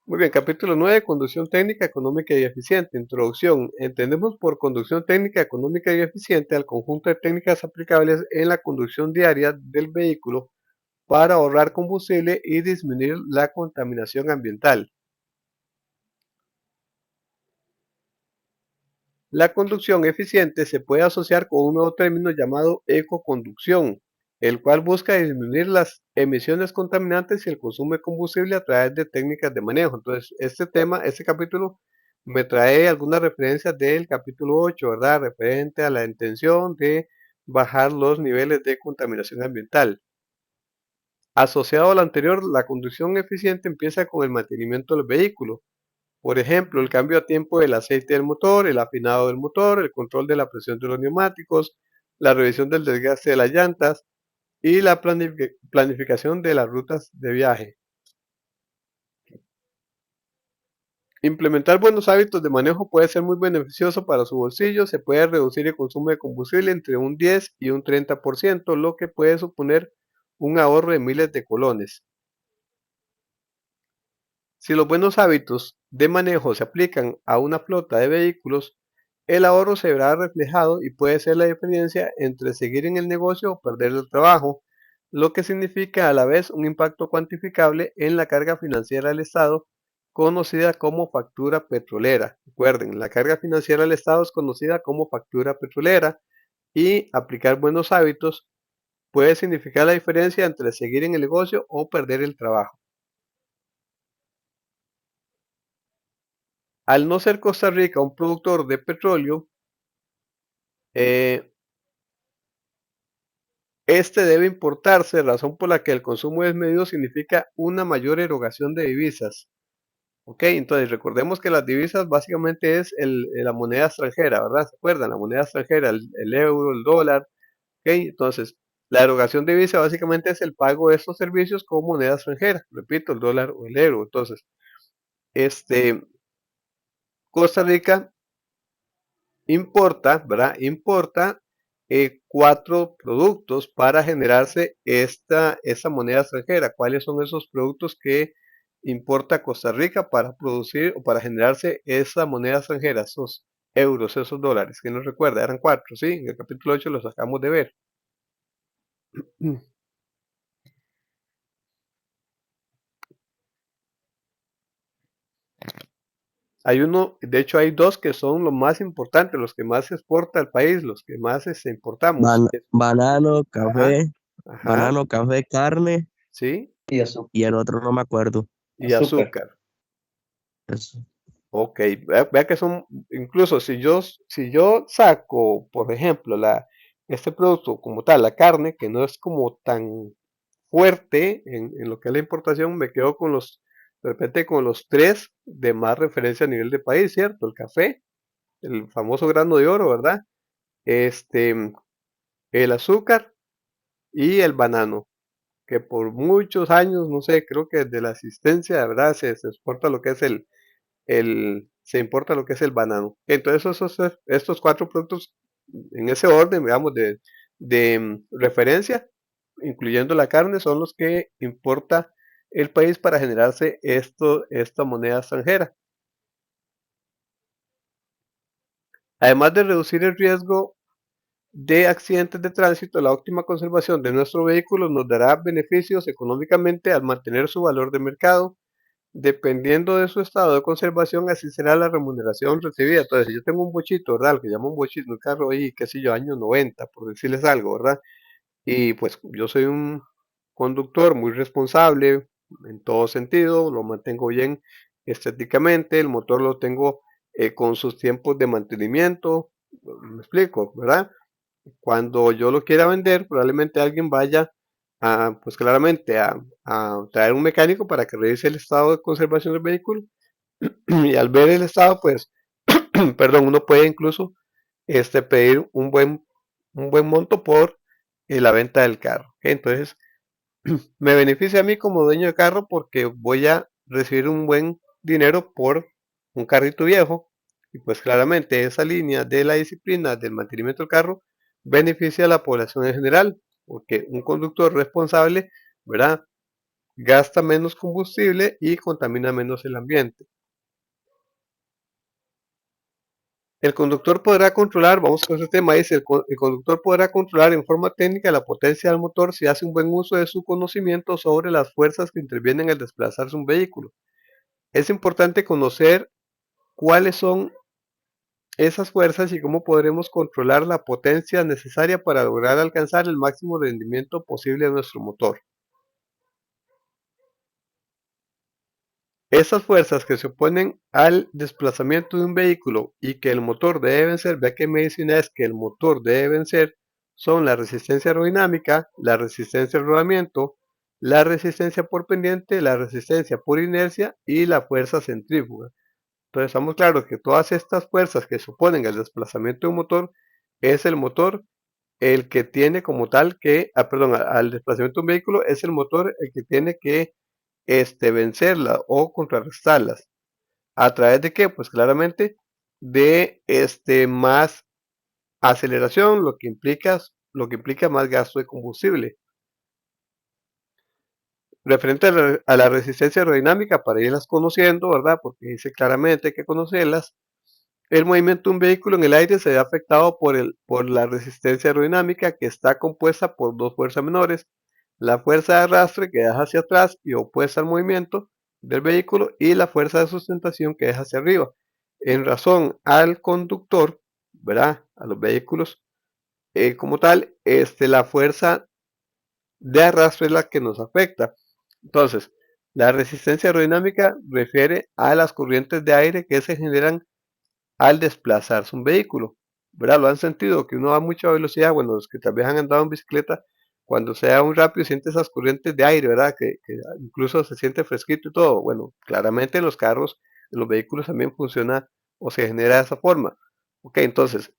Muy bien, capítulo 9, conducción técnica, económica y eficiente. Introducción. Entendemos por conducción técnica, económica y eficiente al conjunto de técnicas aplicables en la conducción diaria del vehículo para ahorrar combustible y disminuir la contaminación ambiental. La conducción eficiente se puede asociar con un nuevo término llamado ecoconducción, el cual busca disminuir las emisiones contaminantes y el consumo de combustible a través de técnicas de manejo. Entonces, este capítulo me trae algunas referencias del capítulo 8, ¿verdad? Referente a la intención de bajar los niveles de contaminación ambiental. Asociado al anterior, la conducción eficiente empieza con el mantenimiento del vehículo. Por ejemplo, el cambio a tiempo del aceite del motor, el afinado del motor, el control de la presión de los neumáticos, la revisión del desgaste de las llantas y la planificación de las rutas de viaje. Implementar buenos hábitos de manejo puede ser muy beneficioso para su bolsillo. Se puede reducir el consumo de combustible entre un 10 y un 30%, lo que puede suponer un ahorro de miles de colones. Si los buenos hábitos de manejo se aplican a una flota de vehículos, el ahorro se verá reflejado y puede ser la diferencia entre seguir en el negocio o perder el trabajo, lo que significa a la vez un impacto cuantificable en la carga financiera del Estado, conocida como factura petrolera. Recuerden, la carga financiera del Estado es conocida como factura petrolera y aplicar buenos hábitos puede significar la diferencia entre seguir en el negocio o perder el trabajo. Al no ser Costa Rica un productor de petróleo, eh, este debe importarse, razón por la que el consumo desmedido significa una mayor erogación de divisas. Ok, entonces recordemos que las divisas básicamente es la moneda extranjera, ¿verdad? ¿Se acuerdan? La moneda extranjera, el euro, el dólar. Ok, entonces la erogación de divisa básicamente es el pago de estos servicios con moneda extranjera. Repito, el dólar o el euro. Entonces, este, Costa Rica importa, ¿verdad? Importa 4 productos para generarse esta moneda extranjera. ¿Cuáles son esos productos que importa Costa Rica para producir o para generarse esa moneda extranjera, esos euros, esos dólares? ¿Quién nos recuerda? Eran 4, ¿sí? En el capítulo 8 los acabamos de ver. Hay uno, de hecho hay dos que son los más importantes, los que más se exporta al país, los que más importamos. Banano, Ajá, ajá, banano, café, carne sí, Y azúcar. y el otro no me acuerdo. y azúcar. Eso. Ok, vea que son, incluso si yo saco, por ejemplo, este producto como tal, la carne, que no es como tan fuerte en lo que es la importación, me quedo de repente con los tres de más referencia a nivel de país, ¿cierto? El café, el famoso grano de oro, ¿verdad? Este, el azúcar y el banano, que por muchos años, no sé, creo que desde la existencia, de verdad, se exporta lo que es se importa lo que es el banano. Entonces, estos 4 productos, en ese orden, digamos, de referencia, incluyendo la carne, son los que importa el país para generarse esta moneda extranjera. Además de reducir el riesgo de accidentes de tránsito, la óptima conservación de nuestro vehículo nos dará beneficios económicamente al mantener su valor de mercado. Dependiendo de su estado de conservación, así será la remuneración recibida. Entonces, si yo tengo un bochito, ¿verdad? Lo que llamo un bochito, un carro ahí, qué sé yo, años 90, por decirles algo, ¿verdad? Y pues yo soy un conductor muy responsable en todo sentido, lo mantengo bien estéticamente, el motor lo tengo con sus tiempos de mantenimiento, me explico, ¿verdad? Cuando yo lo quiera vender, probablemente alguien vaya pues claramente a traer un mecánico para que revise el estado de conservación del vehículo y al ver el estado, pues, perdón, uno puede incluso pedir un buen monto por la venta del carro. Entonces, me beneficia a mí como dueño de carro porque voy a recibir un buen dinero por un carrito viejo y pues claramente esa línea de la disciplina del mantenimiento del carro beneficia a la población en general porque un conductor responsable, ¿verdad? gasta menos combustible y contamina menos el ambiente. El conductor podrá controlar, vamos con este tema, dice, el conductor podrá controlar en forma técnica la potencia del motor si hace un buen uso de su conocimiento sobre las fuerzas que intervienen al desplazarse un vehículo. Es importante conocer cuáles son esas fuerzas y cómo podremos controlar la potencia necesaria para lograr alcanzar el máximo rendimiento posible de nuestro motor. Esas fuerzas que se oponen al desplazamiento de un vehículo y que el motor debe vencer, vea que me dice una vez que el motor debe vencer, son la resistencia aerodinámica, la resistencia al rodamiento, la resistencia por pendiente, la resistencia por inercia y la fuerza centrífuga. Entonces estamos claros que todas estas fuerzas que se oponen al desplazamiento de un motor es el motor el que tiene como tal que, perdón, al desplazamiento de un vehículo es el motor el que tiene que vencerla o contrarrestarlas. ¿A través de qué? Pues claramente de más aceleración, lo que implica más gasto de combustible. Referente a la resistencia aerodinámica, para irlas conociendo, ¿verdad? Porque dice claramente que conocerlas. El movimiento de un vehículo en el aire se ve afectado por la resistencia aerodinámica, que está compuesta por dos fuerzas menores: la fuerza de arrastre, que deja hacia atrás y opuesta al movimiento del vehículo, y la fuerza de sustentación, que deja hacia arriba. En razón al conductor, ¿verdad? A los vehículos, como tal, la fuerza de arrastre es la que nos afecta. Entonces, la resistencia aerodinámica refiere a las corrientes de aire que se generan al desplazarse un vehículo, ¿verdad? Lo han sentido, que uno va a mucha velocidad, bueno, los que tal vez han andado en bicicleta, cuando se da un rápido siente esas corrientes de aire, ¿verdad? Que incluso se siente fresquito y todo. Bueno, claramente en los carros, en los vehículos también funciona o se genera de esa forma. Ok, entonces,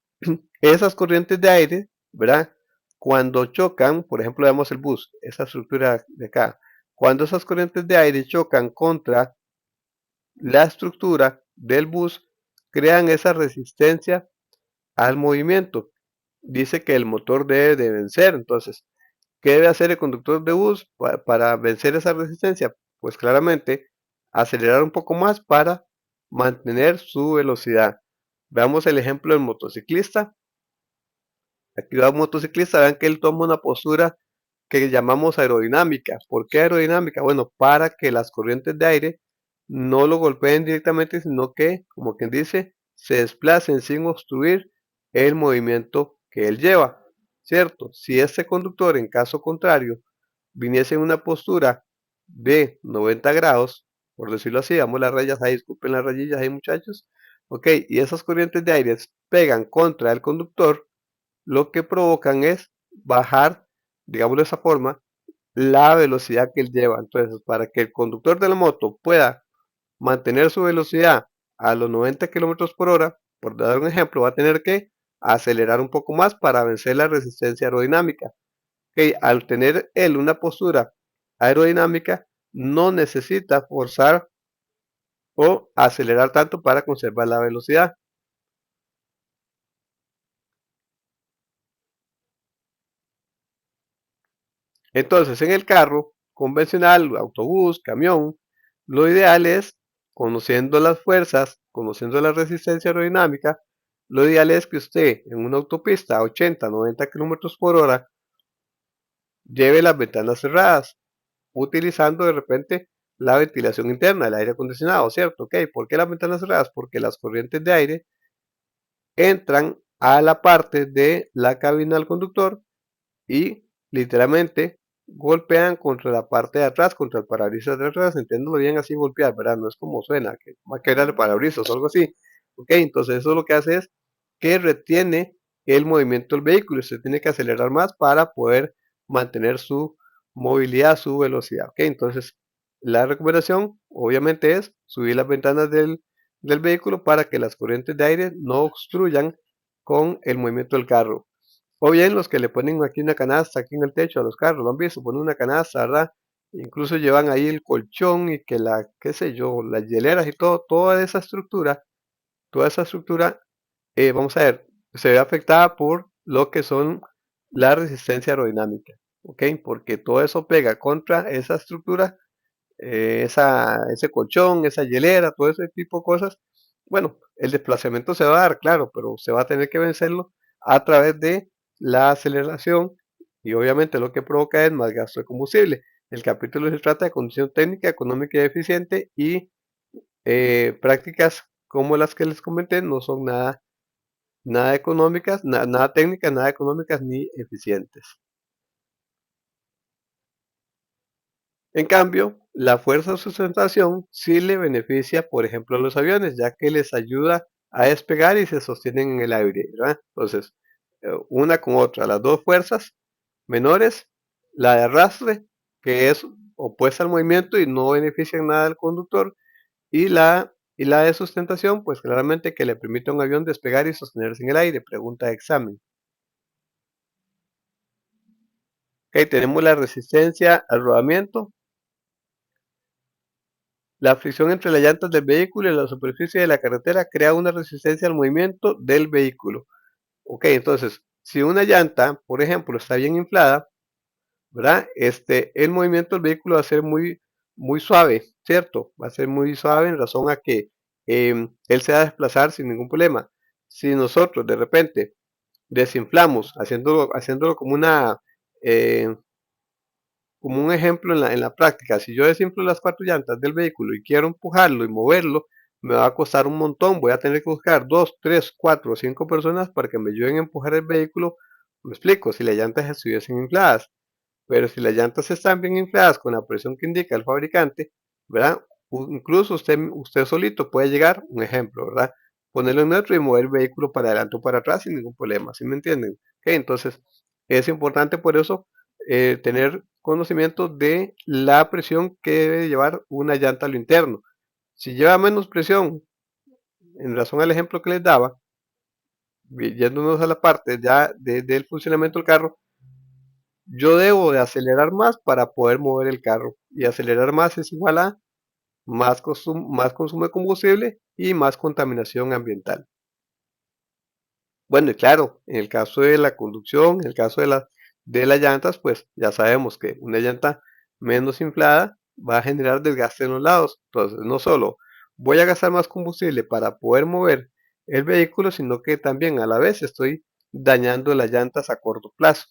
esas corrientes de aire, ¿verdad? Cuando chocan, por ejemplo, veamos el bus, esa estructura de acá, cuando esas corrientes de aire chocan contra la estructura del bus, crean esa resistencia al movimiento. Dice que el motor debe de vencer. Entonces, ¿qué debe hacer el conductor de bus para vencer esa resistencia? Pues claramente acelerar un poco más para mantener su velocidad. Veamos el ejemplo del motociclista. Aquí va un motociclista, vean que él toma una postura que llamamos aerodinámica. ¿Por qué aerodinámica? Bueno, para que las corrientes de aire no lo golpeen directamente, sino que, como quien dice, se desplacen sin obstruir el movimiento que él lleva, ¿cierto? Si este conductor, en caso contrario, viniese en una postura de 90 grados, por decirlo así, damos las rayas ahí, disculpen las rayillas ahí, muchachos, ok, y esas corrientes de aire pegan contra el conductor, lo que provocan es bajar, digámoslo de esa forma, la velocidad que él lleva. Entonces, para que el conductor de la moto pueda mantener su velocidad a los 90 kilómetros por hora, por dar un ejemplo, va a tener que acelerar un poco más para vencer la resistencia aerodinámica. Okay, al tener él una postura aerodinámica, no necesita forzar o acelerar tanto para conservar la velocidad. Entonces, en el carro convencional, autobús, camión, lo ideal es, conociendo las fuerzas, conociendo la resistencia aerodinámica, lo ideal es que usted en una autopista a 80, 90 kilómetros por hora lleve las ventanas cerradas, utilizando de repente la ventilación interna, el aire acondicionado, ¿cierto? Ok, ¿por qué las ventanas cerradas? Porque las corrientes de aire entran a la parte de la cabina del conductor y literalmente golpean contra la parte de atrás, contra el parabrisas de atrás, entiéndolo bien así golpear, ¿verdad? No es como suena, que va a quebrar el parabrisas o algo así. Ok, entonces eso lo que hace es que retiene el movimiento del vehículo. Usted tiene que acelerar más para poder mantener su movilidad, su velocidad. Ok, entonces la recomendación obviamente es subir las ventanas del vehículo para que las corrientes de aire no obstruyan con el movimiento del carro. O bien los que le ponen aquí una canasta aquí en el techo a los carros, ¿lo han visto? Ponen una canasta, ¿verdad? Incluso llevan ahí el colchón y que qué sé yo, las hieleras y todo, toda esa estructura, vamos a ver, se ve afectada por lo que son la resistencia aerodinámica, ¿ok? Porque todo eso pega contra esa estructura ese colchón, esa hielera, todo ese tipo de cosas, bueno, el desplazamiento se va a dar, claro, pero se va a tener que vencerlo a través de la aceleración y obviamente lo que provoca es más gasto de combustible. El capítulo se trata de condición técnica, económica y eficiente y prácticas como las que les comenté no son nada económicas, nada técnicas, nada económicas ni eficientes. En cambio, la fuerza de sustentación sí le beneficia, por ejemplo, a los aviones, ya que les ayuda a despegar y se sostienen en el aire, ¿verdad? Entonces, una con otra, las dos fuerzas menores, la de arrastre, que es opuesta al movimiento y no beneficia en nada al conductor, y la de sustentación, pues claramente que le permite a un avión despegar y sostenerse en el aire. Pregunta de examen. Ok, tenemos la resistencia al rodamiento, la fricción entre las llantas del vehículo y la superficie de la carretera crea una resistencia al movimiento del vehículo. Ok, entonces, si una llanta, por ejemplo, está bien inflada, ¿verdad? El movimiento del vehículo va a ser muy suave, ¿cierto? Va a ser muy suave en razón a que él se va a desplazar sin ningún problema. Si nosotros de repente desinflamos, haciéndolo eh, como un ejemplo en la práctica, si yo desinflo las cuatro llantas del vehículo y quiero empujarlo y moverlo, me va a costar un montón. Voy a tener que buscar 2, 3, 4 o 5 personas para que me ayuden a empujar el vehículo. Me explico, si las llantas estuviesen infladas. Pero si las llantas están bien infladas con la presión que indica el fabricante, ¿verdad? Incluso usted solito puede llegar, un ejemplo, ¿verdad? Ponerlo en neutro y mover el vehículo para adelante o para atrás sin ningún problema, ¿sí me entienden? Ok, entonces es importante por eso tener conocimiento de la presión que debe llevar una llanta a lo interno. Si lleva menos presión, en razón al ejemplo que les daba, yéndonos a la parte ya del funcionamiento del carro, yo debo de acelerar más para poder mover el carro. Y acelerar más es igual a más consumo de combustible y más contaminación ambiental. Bueno, y claro, en el caso de la conducción, en el caso de las llantas, pues ya sabemos que una llanta menos inflada va a generar desgaste en los lados. Entonces, no solo voy a gastar más combustible para poder mover el vehículo, sino que también a la vez estoy dañando las llantas a corto plazo.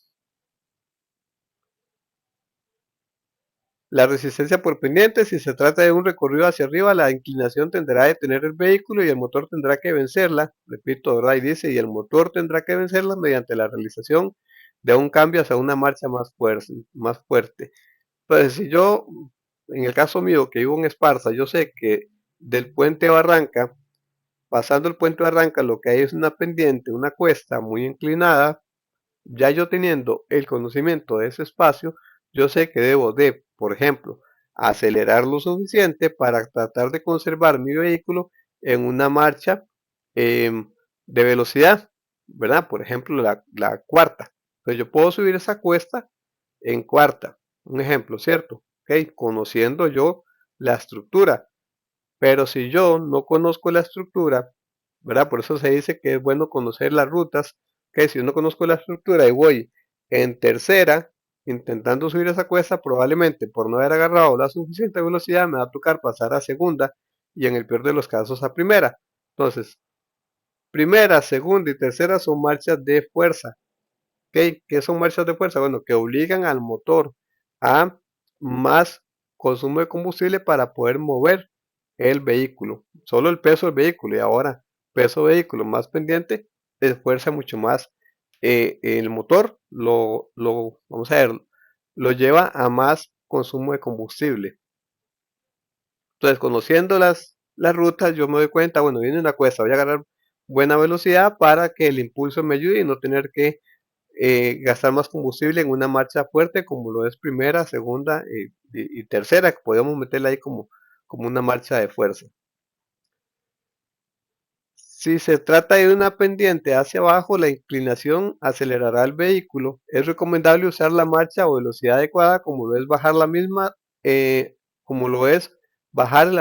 La resistencia por pendiente, si se trata de un recorrido hacia arriba, la inclinación tendrá a detener el vehículo y el motor tendrá que vencerla. Repito, ¿verdad? Y dice, y el motor tendrá que vencerla mediante la realización de un cambio hacia una marcha más fuerte. Entonces, si yo, en el caso mío, que vivo en Esparza, yo sé que del puente Barranca, pasando el puente Barranca, lo que hay es una pendiente, una cuesta muy inclinada. Ya yo teniendo el conocimiento de ese espacio, yo sé que debo de, por ejemplo, acelerar lo suficiente para tratar de conservar mi vehículo en una marcha de velocidad, ¿verdad? Por ejemplo, la cuarta. Entonces yo puedo subir esa cuesta en cuarta, un ejemplo, ¿cierto? ¿Ok? Conociendo yo la estructura. Pero si yo no conozco la estructura, ¿verdad? Por eso se dice que es bueno conocer las rutas, que si yo no conozco la estructura y voy en tercera, intentando subir esa cuesta, probablemente por no haber agarrado la suficiente velocidad me va a tocar pasar a segunda y en el peor de los casos a primera. Entonces, primera, segunda y tercera son marchas de fuerza. ¿Ok? ¿Qué son marchas de fuerza? Bueno, que obligan al motor a más consumo de combustible para poder mover el vehículo. Solo el peso del vehículo y ahora peso vehículo más pendiente esfuerza mucho más el motor, vamos a ver, lo lleva a más consumo de combustible. Entonces, conociendo las rutas, yo me doy cuenta, bueno, viene una cuesta, voy a agarrar buena velocidad para que el impulso me ayude y no tener que gastar más combustible en una marcha fuerte como lo es primera, segunda y tercera, que podemos meterla ahí como una marcha de fuerza. Si se trata de una pendiente hacia abajo, la inclinación acelerará el vehículo. Es recomendable usar la marcha o velocidad adecuada como lo es bajar la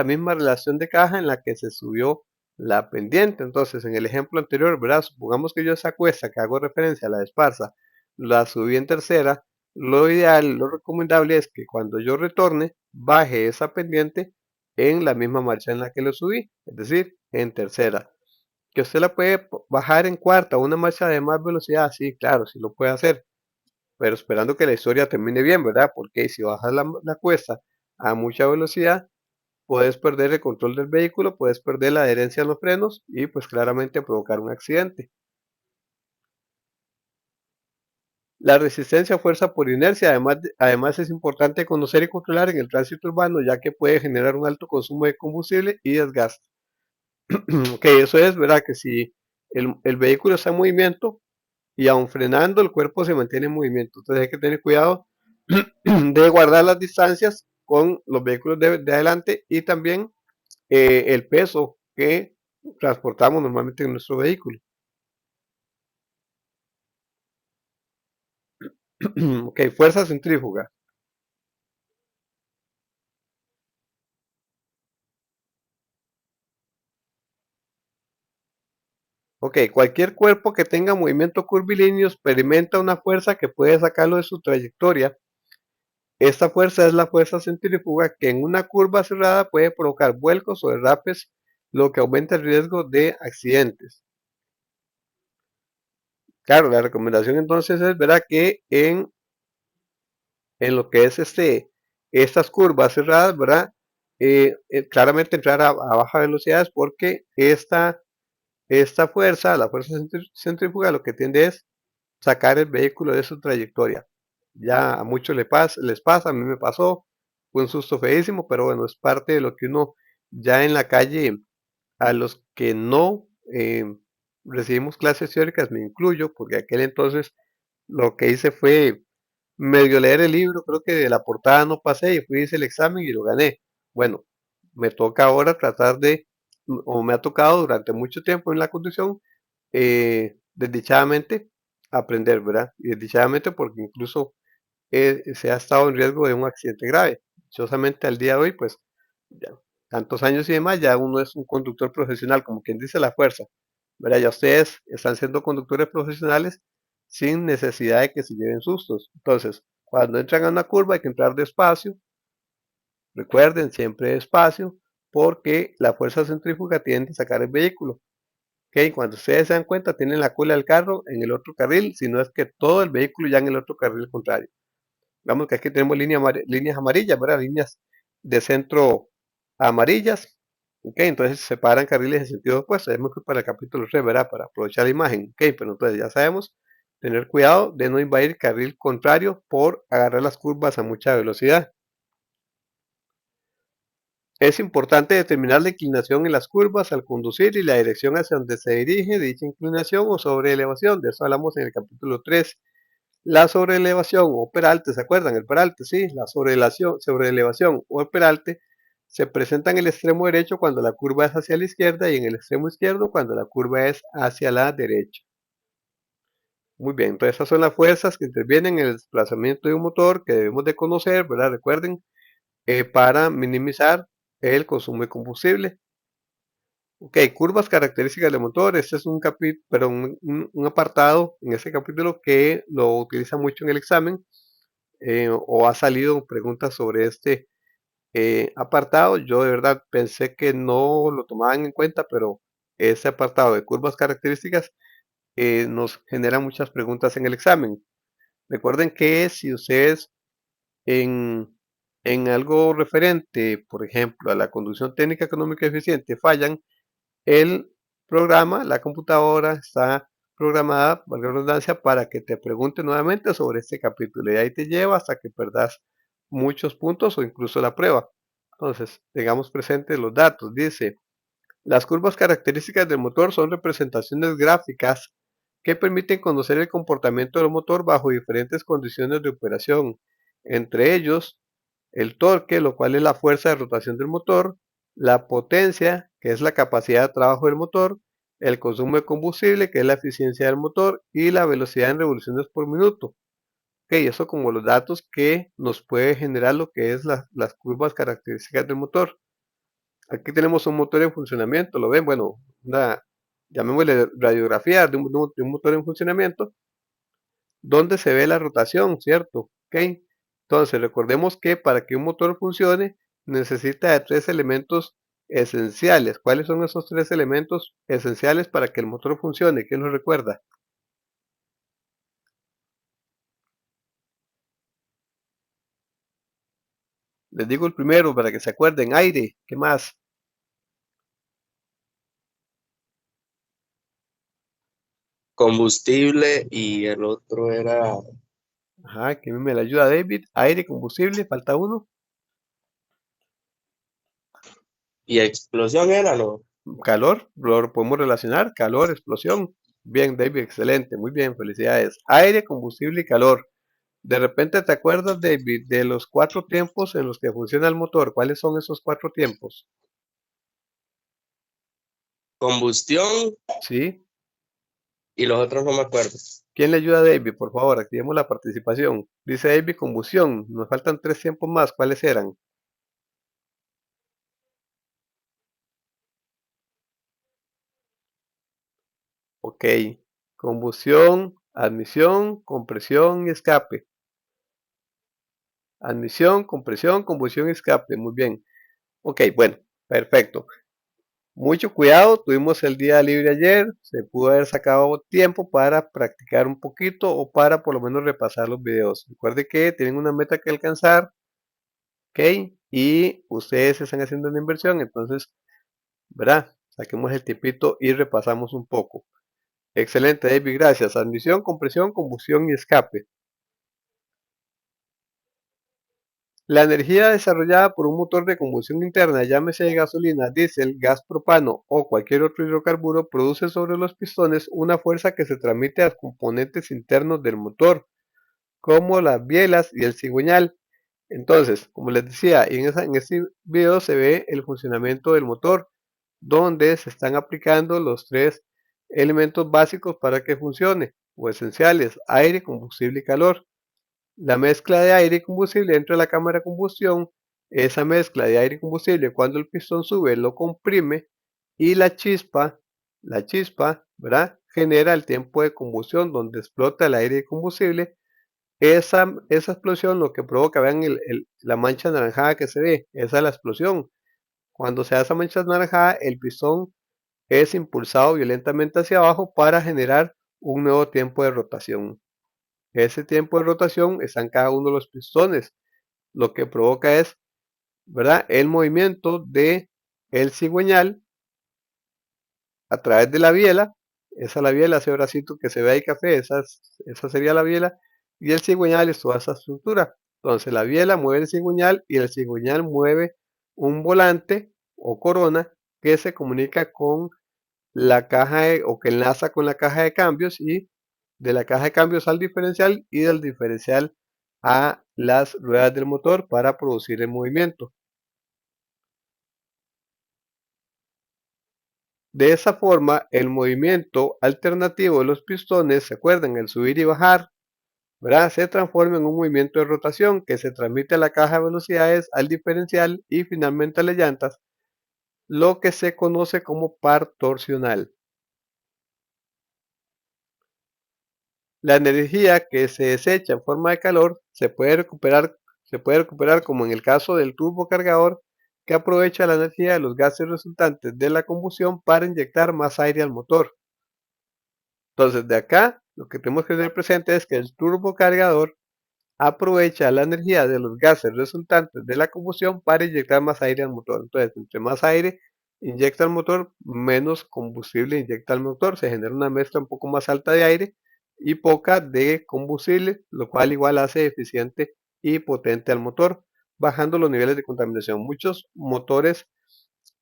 misma relación de caja en la que se subió la pendiente. Entonces, en el ejemplo anterior, ¿verdad? Supongamos que yo esa cuesta que hago referencia a la de Esparza, la subí en tercera. Lo ideal, lo recomendable es que cuando yo retorne, baje esa pendiente en la misma marcha en la que lo subí, es decir, en tercera. Que usted la puede bajar en cuarta, una marcha de más velocidad, sí, claro, sí lo puede hacer, pero esperando que la historia termine bien, ¿verdad? Porque si bajas la cuesta a mucha velocidad, puedes perder el control del vehículo, puedes perder la adherencia a los frenos y pues claramente provocar un accidente. La resistencia a fuerza por inercia, además es importante conocer y controlar en el tránsito urbano, ya que puede generar un alto consumo de combustible y desgaste. Ok, eso es, ¿verdad? Que si el vehículo está en movimiento y aun frenando, el cuerpo se mantiene en movimiento. Entonces hay que tener cuidado de guardar las distancias con los vehículos de adelante y también el peso que transportamos normalmente en nuestro vehículo. Ok, fuerza centrífuga. Ok, cualquier cuerpo que tenga movimiento curvilíneo experimenta una fuerza que puede sacarlo de su trayectoria. Esta fuerza es la fuerza centrífuga que en una curva cerrada puede provocar vuelcos o derrapes, lo que aumenta el riesgo de accidentes. Claro, la recomendación entonces es, ¿verdad? Que en lo que es estas curvas cerradas, ¿verdad? Claramente entrar a baja velocidades porque esta fuerza, la fuerza centrífuga, lo que tiende es sacar el vehículo de su trayectoria. Ya a muchos les pasa, a mí me pasó, fue un susto feísimo, pero bueno, es parte de lo que uno ya en la calle, a los que no recibimos clases teóricas, me incluyo, porque aquel entonces lo que hice fue medio leer el libro, creo que de la portada no pasé y fui, hice el examen y lo gané. Bueno, me toca ahora tratar o me ha tocado durante mucho tiempo en la conducción, desdichadamente, aprender, ¿verdad? Y desdichadamente porque incluso se ha estado en riesgo de un accidente grave. Dichosamente al día de hoy, pues, ya, tantos años y demás, ya uno es un conductor profesional, como quien dice la fuerza, ¿verdad? Ya ustedes están siendo conductores profesionales sin necesidad de que se lleven sustos. Entonces, cuando entran a una curva hay que entrar despacio, recuerden siempre despacio, porque la fuerza centrífuga tiende a sacar el vehículo. Ok, cuando ustedes se dan cuenta, tienen la cola del carro en el otro carril, si no es que todo el vehículo ya en el otro carril contrario. Vamos que aquí tenemos líneas amarillas, ¿verdad? Líneas de centro amarillas. Ok, entonces se separan carriles en sentido opuesto. Ya me fui para el capítulo 3, ¿verdad? Para aprovechar la imagen. Ok, pero entonces ya sabemos tener cuidado de no invadir carril contrario por agarrar las curvas a mucha velocidad. Es importante determinar la inclinación en las curvas al conducir y la dirección hacia donde se dirige dicha inclinación o sobreelevación. De eso hablamos en el capítulo 3. La sobreelevación o peralte, ¿se acuerdan? El peralte, sí, la sobreelevación o el peralte se presenta en el extremo derecho cuando la curva es hacia la izquierda y en el extremo izquierdo cuando la curva es hacia la derecha. Muy bien, entonces esas son las fuerzas que intervienen en el desplazamiento de un motor que debemos de conocer, ¿verdad? Recuerden, para minimizar el consumo de combustible. Ok, curvas características del motor. Este es un capítulo, pero un apartado en ese capítulo que lo utiliza mucho en el examen, o ha salido preguntas sobre este apartado. Yo de verdad pensé que no lo tomaban en cuenta, pero ese apartado de curvas características nos genera muchas preguntas en el examen. Recuerden que si ustedes en, en algo referente, por ejemplo, a la conducción técnica económica eficiente, fallan, el programa, la computadora está programada, valga la redundancia, para que te pregunte nuevamente sobre este capítulo y ahí te lleva hasta que perdas muchos puntos o incluso la prueba. Entonces, tengamos presentes los datos. Dice, las curvas características del motor son representaciones gráficas que permiten conocer el comportamiento del motor bajo diferentes condiciones de operación, entre ellos el torque, lo cual es la fuerza de rotación del motor, la potencia, que es la capacidad de trabajo del motor, el consumo de combustible, que es la eficiencia del motor, y la velocidad en revoluciones por minuto. Ok, eso como los datos que nos puede generar lo que es las curvas características del motor. Aquí tenemos un motor en funcionamiento, ¿lo ven? Bueno, una, llamémosle radiografía de un motor en funcionamiento, donde se ve la rotación, ¿cierto? Ok, Entonces, recordemos que para que un motor funcione necesita de tres elementos esenciales. ¿Cuáles son esos tres elementos esenciales para que el motor funcione? ¿Quién lo recuerda? Les digo el primero para que se acuerden. Aire. ¿Qué más? Combustible y el otro era. Ajá, que me la ayuda David. Aire, combustible, falta uno. Y explosión era, ¿no? Calor, lo podemos relacionar. Calor, explosión. Bien, David, excelente. Muy bien, felicidades. Aire, combustible y calor. De repente te acuerdas, David, de los cuatro tiempos en los que funciona el motor. ¿Cuáles son esos cuatro tiempos? Combustión ¿Sí? y los otros no me acuerdo. ¿Quién le ayuda a David? Por favor, activemos la participación. Dice David, combustión. Nos faltan tres tiempos más. ¿Cuáles eran? Ok. Combustión, admisión, compresión y escape. Admisión, compresión, combustión y escape. Muy bien. Ok, bueno, perfecto. Mucho cuidado, tuvimos el día libre ayer, se pudo haber sacado tiempo para practicar un poquito o para por lo menos repasar los videos. Recuerde que tienen una meta que alcanzar, ¿ok? Y ustedes están haciendo una inversión, entonces, ¿verdad? Saquemos el tipito y repasamos un poco. Excelente, David, gracias. Admisión, compresión, combustión y escape. La energía desarrollada por un motor de combustión interna, llámese gasolina, diésel, gas propano o cualquier otro hidrocarburo, produce sobre los pistones una fuerza que se transmite a los componentes internos del motor, como las bielas y el cigüeñal. Entonces, como les decía, en este video se ve el funcionamiento del motor, donde se están aplicando los tres elementos básicos para que funcione, o esenciales: aire, combustible y calor. La mezcla de aire y combustible dentro de la cámara de combustión, esa mezcla de aire y combustible cuando el pistón sube lo comprime y la chispa, ¿verdad? Genera el tiempo de combustión donde explota el aire y combustible. Esa explosión lo que provoca, vean la mancha anaranjada que se ve, esa es la explosión. Cuando se da esa mancha anaranjada, el pistón es impulsado violentamente hacia abajo para generar un nuevo tiempo de rotación. Ese tiempo de rotación está en cada uno de los pistones. Lo que provoca es, ¿verdad?, el movimiento de el cigüeñal a través de la biela. Esa es la biela, ese bracito que se ve ahí café, esa sería la biela. Y el cigüeñal es toda esa estructura. Entonces la biela mueve el cigüeñal y el cigüeñal mueve un volante o corona que se comunica con la caja o que enlaza con la caja de cambios, y de la caja de cambios al diferencial y del diferencial a las ruedas del motor para producir el movimiento. De esa forma, el movimiento alternativo de los pistones, ¿se acuerdan? El subir y bajar, ¿verdad?, se transforma en un movimiento de rotación que se transmite a la caja de velocidades, al diferencial y finalmente a las llantas, lo que se conoce como par torsional. La energía que se desecha en forma de calor se puede recuperar como en el caso del turbocargador, que aprovecha la energía de los gases resultantes de la combustión para inyectar más aire al motor. Entonces, de acá lo que tenemos que tener presente es que el turbocargador aprovecha la energía de los gases resultantes de la combustión para inyectar más aire al motor. Entonces, entre más aire inyecta el motor, menos combustible inyecta al motor. Se genera una mezcla un poco más alta de aire y poca de combustible, lo cual igual hace eficiente y potente al motor, bajando los niveles de contaminación. Muchos motores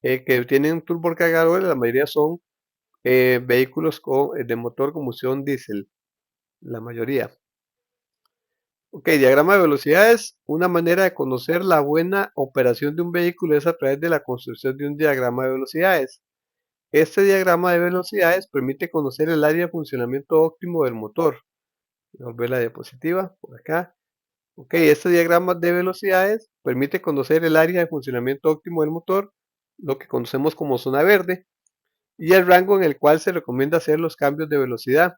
que tienen turbocargadores, la mayoría son vehículos de motor combustión diésel, la mayoría. Ok, diagrama de velocidades. Una manera de conocer la buena operación de un vehículo es a través de la construcción de un diagrama de velocidades. Este diagrama de velocidades permite conocer el área de funcionamiento óptimo del motor. Voy a volver la diapositiva por acá. Ok, este diagrama de velocidades permite conocer el área de funcionamiento óptimo del motor, lo que conocemos como zona verde, y el rango en el cual se recomienda hacer los cambios de velocidad.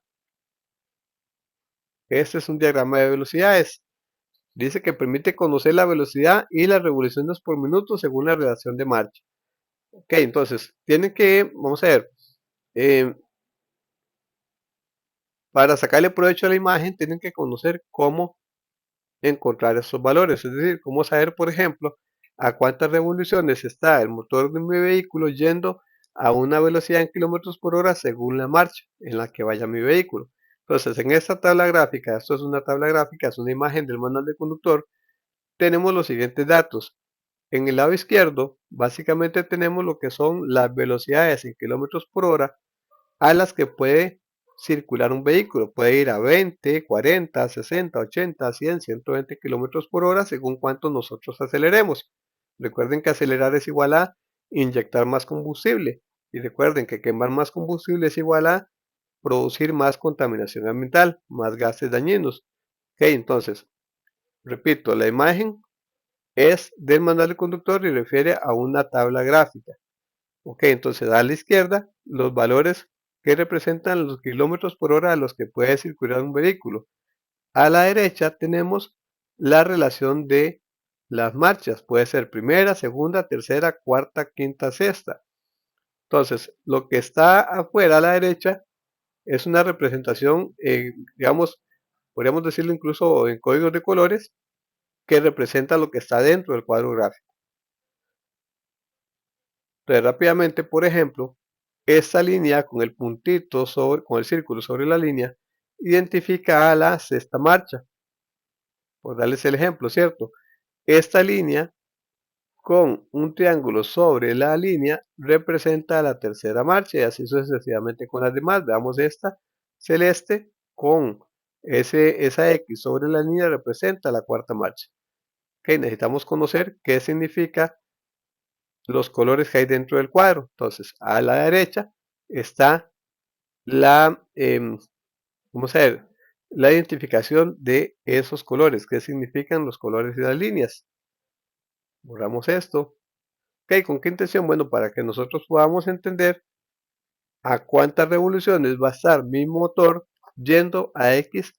Este es un diagrama de velocidades. Dice que permite conocer la velocidad y las revoluciones por minuto según la relación de marcha. Ok, entonces, tienen que, vamos a ver, eh, para sacarle provecho a la imagen, tienen que conocer cómo encontrar esos valores, es decir, cómo saber, por ejemplo, a cuántas revoluciones está el motor de mi vehículo yendo a una velocidad en kilómetros por hora según la marcha en la que vaya mi vehículo. Entonces, en esta tabla gráfica, esto es una tabla gráfica, es una imagen del manual de conductor, tenemos los siguientes datos. En el lado izquierdo, básicamente tenemos lo que son las velocidades en kilómetros por hora a las que puede circular un vehículo. Puede ir a 20, 40, 60, 80, 100, 120 kilómetros por hora según cuánto nosotros aceleremos. Recuerden que acelerar es igual a inyectar más combustible. Y recuerden que quemar más combustible es igual a producir más contaminación ambiental, más gases dañinos. Ok, entonces, repito, la imagen es del manual del conductor y refiere a una tabla gráfica. Ok, entonces a la izquierda los valores que representan los kilómetros por hora a los que puede circular un vehículo. A la derecha tenemos la relación de las marchas. Puede ser primera, segunda, tercera, cuarta, quinta, sexta. Entonces, lo que está afuera a la derecha es una representación, digamos, podríamos decirlo incluso en códigos de colores, que representa lo que está dentro del cuadro gráfico. Entonces, rápidamente, por ejemplo, esta línea con el puntito con el círculo sobre la línea, identifica a la sexta marcha. Por darles el ejemplo, ¿cierto? Esta línea con un triángulo sobre la línea representa la tercera marcha y así sucesivamente con las demás. Veamos esta celeste con esa X sobre la línea representa la cuarta marcha. Ok, necesitamos conocer qué significa los colores que hay dentro del cuadro. Entonces, a la derecha está la, vamos a ver, la identificación de esos colores, qué significan los colores y las líneas. Borramos esto. Ok, ¿con qué intención? Bueno, para que nosotros podamos entender a cuántas revoluciones va a estar mi motor yendo a X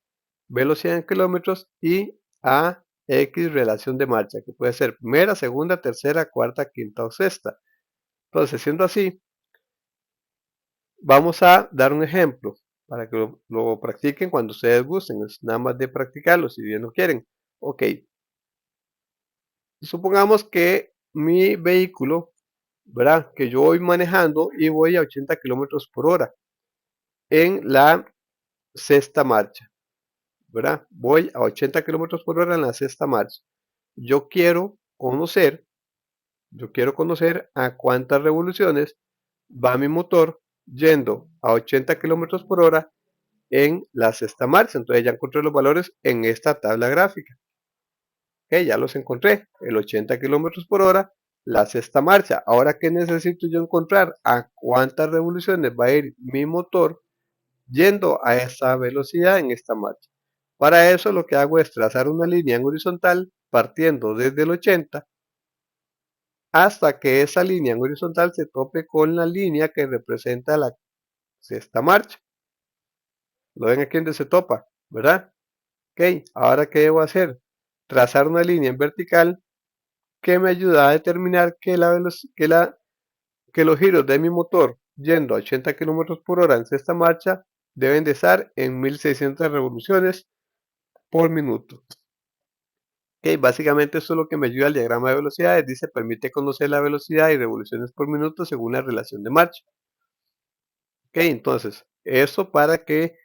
velocidad en kilómetros y a X relación de marcha, que puede ser primera, segunda, tercera, cuarta, quinta o sexta. Entonces, siendo así, vamos a dar un ejemplo para que lo practiquen cuando ustedes gusten. Es nada más de practicarlo si bien lo quieren. Ok, supongamos que mi vehículo, ¿verdad? Que yo voy manejando y voy a 80 kilómetros por hora en la sexta marcha, ¿verdad? Voy a 80 kilómetros por hora en la sexta marcha. Yo quiero conocer, yo quiero conocer a cuántas revoluciones va mi motor yendo a 80 kilómetros por hora en la sexta marcha. Entonces ya encontré los valores en esta tabla gráfica. Ok, ya los encontré. El 80 kilómetros por hora, la sexta marcha. Ahora, ¿qué necesito yo encontrar? A cuántas revoluciones va a ir mi motor yendo a esa velocidad en esta marcha. Para eso lo que hago es trazar una línea en horizontal partiendo desde el 80 hasta que esa línea en horizontal se tope con la línea que representa la sexta marcha. Lo ven aquí donde se topa, ¿verdad? Ok, ahora ¿qué debo hacer? Trazar una línea en vertical que me ayuda a determinar que los giros de mi motor yendo a 80 kilómetros por hora en sexta marcha deben de estar en 1600 revoluciones por minuto. Ok, básicamente eso es lo que me ayuda al diagrama de velocidades. Dice, permite conocer la velocidad y revoluciones por minuto según la relación de marcha. Ok, entonces, eso para que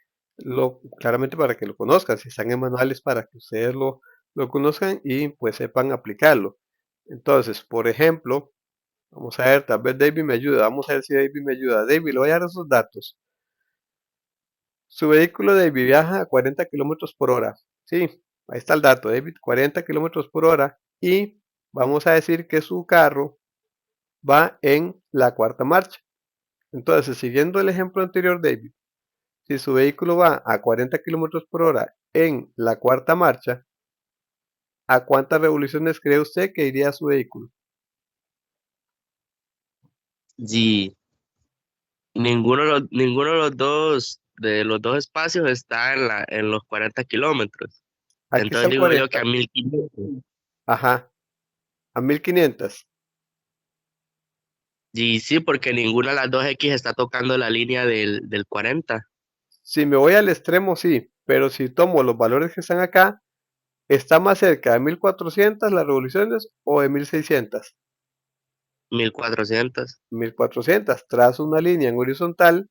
claramente para que lo conozcan, si están en manuales para que ustedes lo conozcan y pues sepan aplicarlo. Entonces, por ejemplo, vamos a ver, tal vez David me ayuda, vamos a ver si David me ayuda. David, le voy a dar esos datos. Su vehículo David viaja a 40 kilómetros por hora. Sí, ahí está el dato, David, 40 kilómetros por hora. Y vamos a decir que su carro va en la cuarta marcha. Entonces, siguiendo el ejemplo anterior, David, si su vehículo va a 40 kilómetros por hora en la cuarta marcha, ¿a cuántas revoluciones cree usted que iría su vehículo? Y ninguno de los dos espacios está en los 40 kilómetros. Aquí Entonces están digo yo que 40. a 1500. Ajá, a 1500. Y sí, porque ninguna de las dos X está tocando la línea del 40. Si me voy al extremo, sí, pero si tomo los valores que están acá, ¿está más cerca de 1400 las revoluciones o de 1600? 1400. 1400. Trazo una línea en horizontal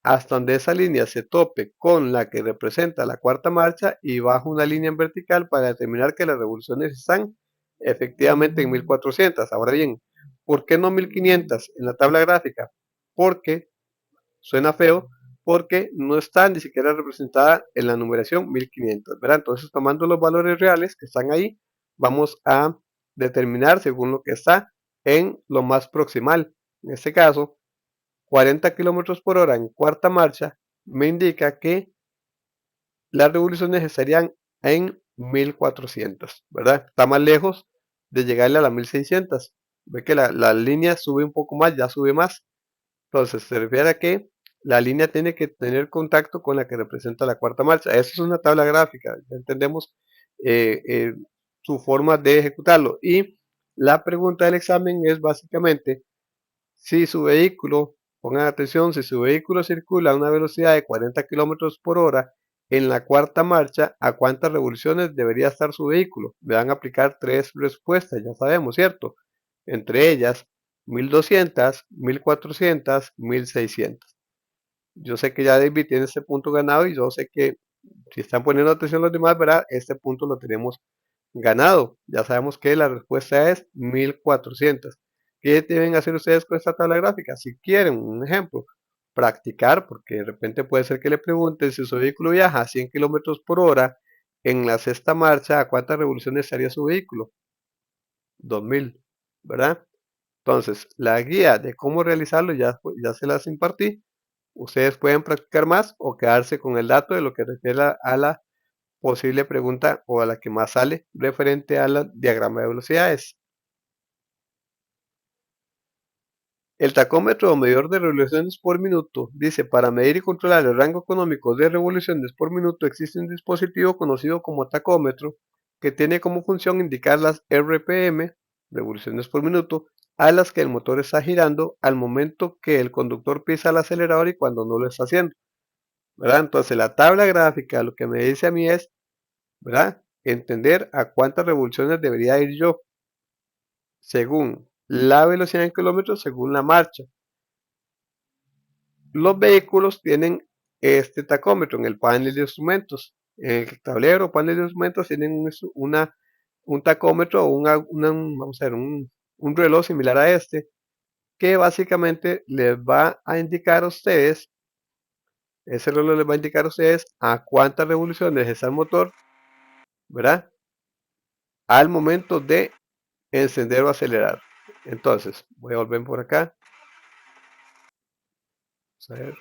hasta donde esa línea se tope con la que representa la cuarta marcha y bajo una línea en vertical para determinar que las revoluciones están efectivamente en 1400. Ahora bien, ¿por qué no 1500 en la tabla gráfica? Porque suena feo, porque no está ni siquiera representada en la numeración 1500, ¿verdad? Entonces, tomando los valores reales que están ahí, vamos a determinar según lo que está en lo más proximal. En este caso, 40 kilómetros por hora en cuarta marcha me indica que las revoluciones estarían en 1400, ¿verdad? Está más lejos de llegarle a la 1600. Ve que la línea sube un poco más, ya sube más. Entonces, se refiere a que la línea tiene que tener contacto con la que representa la cuarta marcha. Eso es una tabla gráfica, ya entendemos eh, eh, su forma de ejecutarlo. Y la pregunta del examen es básicamente si su vehículo, pongan atención, si su vehículo circula a una velocidad de 40 kilómetros por hora en la cuarta marcha, ¿a cuántas revoluciones debería estar su vehículo? Me van a aplicar tres respuestas, ya sabemos, ¿cierto? Entre ellas, 1200, 1400, 1600. Yo sé que ya David tiene este punto ganado y yo sé que si están poniendo atención los demás, ¿verdad? Este punto lo tenemos ganado. Ya sabemos que la respuesta es 1400. ¿Qué deben hacer ustedes con esta tabla gráfica? Si quieren un ejemplo, practicar, porque de repente puede ser que le pregunten si su vehículo viaja a 100 kilómetros por hora en la sexta marcha, ¿a cuántas revoluciones estaría su vehículo? 2000, ¿verdad? Entonces, la guía de cómo realizarlo ya se las impartí. Ustedes pueden practicar más o quedarse con el dato de lo que refiere a la posible pregunta o a la que más sale referente al diagrama de velocidades. El tacómetro o medidor de revoluciones por minuto dice: para medir y controlar el rango económico de revoluciones por minuto existe un dispositivo conocido como tacómetro que tiene como función indicar las RPM, revoluciones por minuto, a las que el motor está girando al momento que el conductor pisa el acelerador y cuando no lo está haciendo, ¿verdad? Entonces la tabla gráfica lo que me dice a mí es, ¿verdad? Entender a cuántas revoluciones debería ir yo según la velocidad en kilómetros, según la marcha. Los vehículos tienen este tacómetro en el panel de instrumentos. En el tablero o panel de instrumentos tienen un tacómetro o vamos a ver, un reloj similar a este, que básicamente les va a indicar a ustedes, ese reloj les va a indicar a ustedes a cuántas revoluciones está el motor, ¿verdad? Al momento de encender o acelerar. Entonces, voy a volver por acá. Vamos a ver,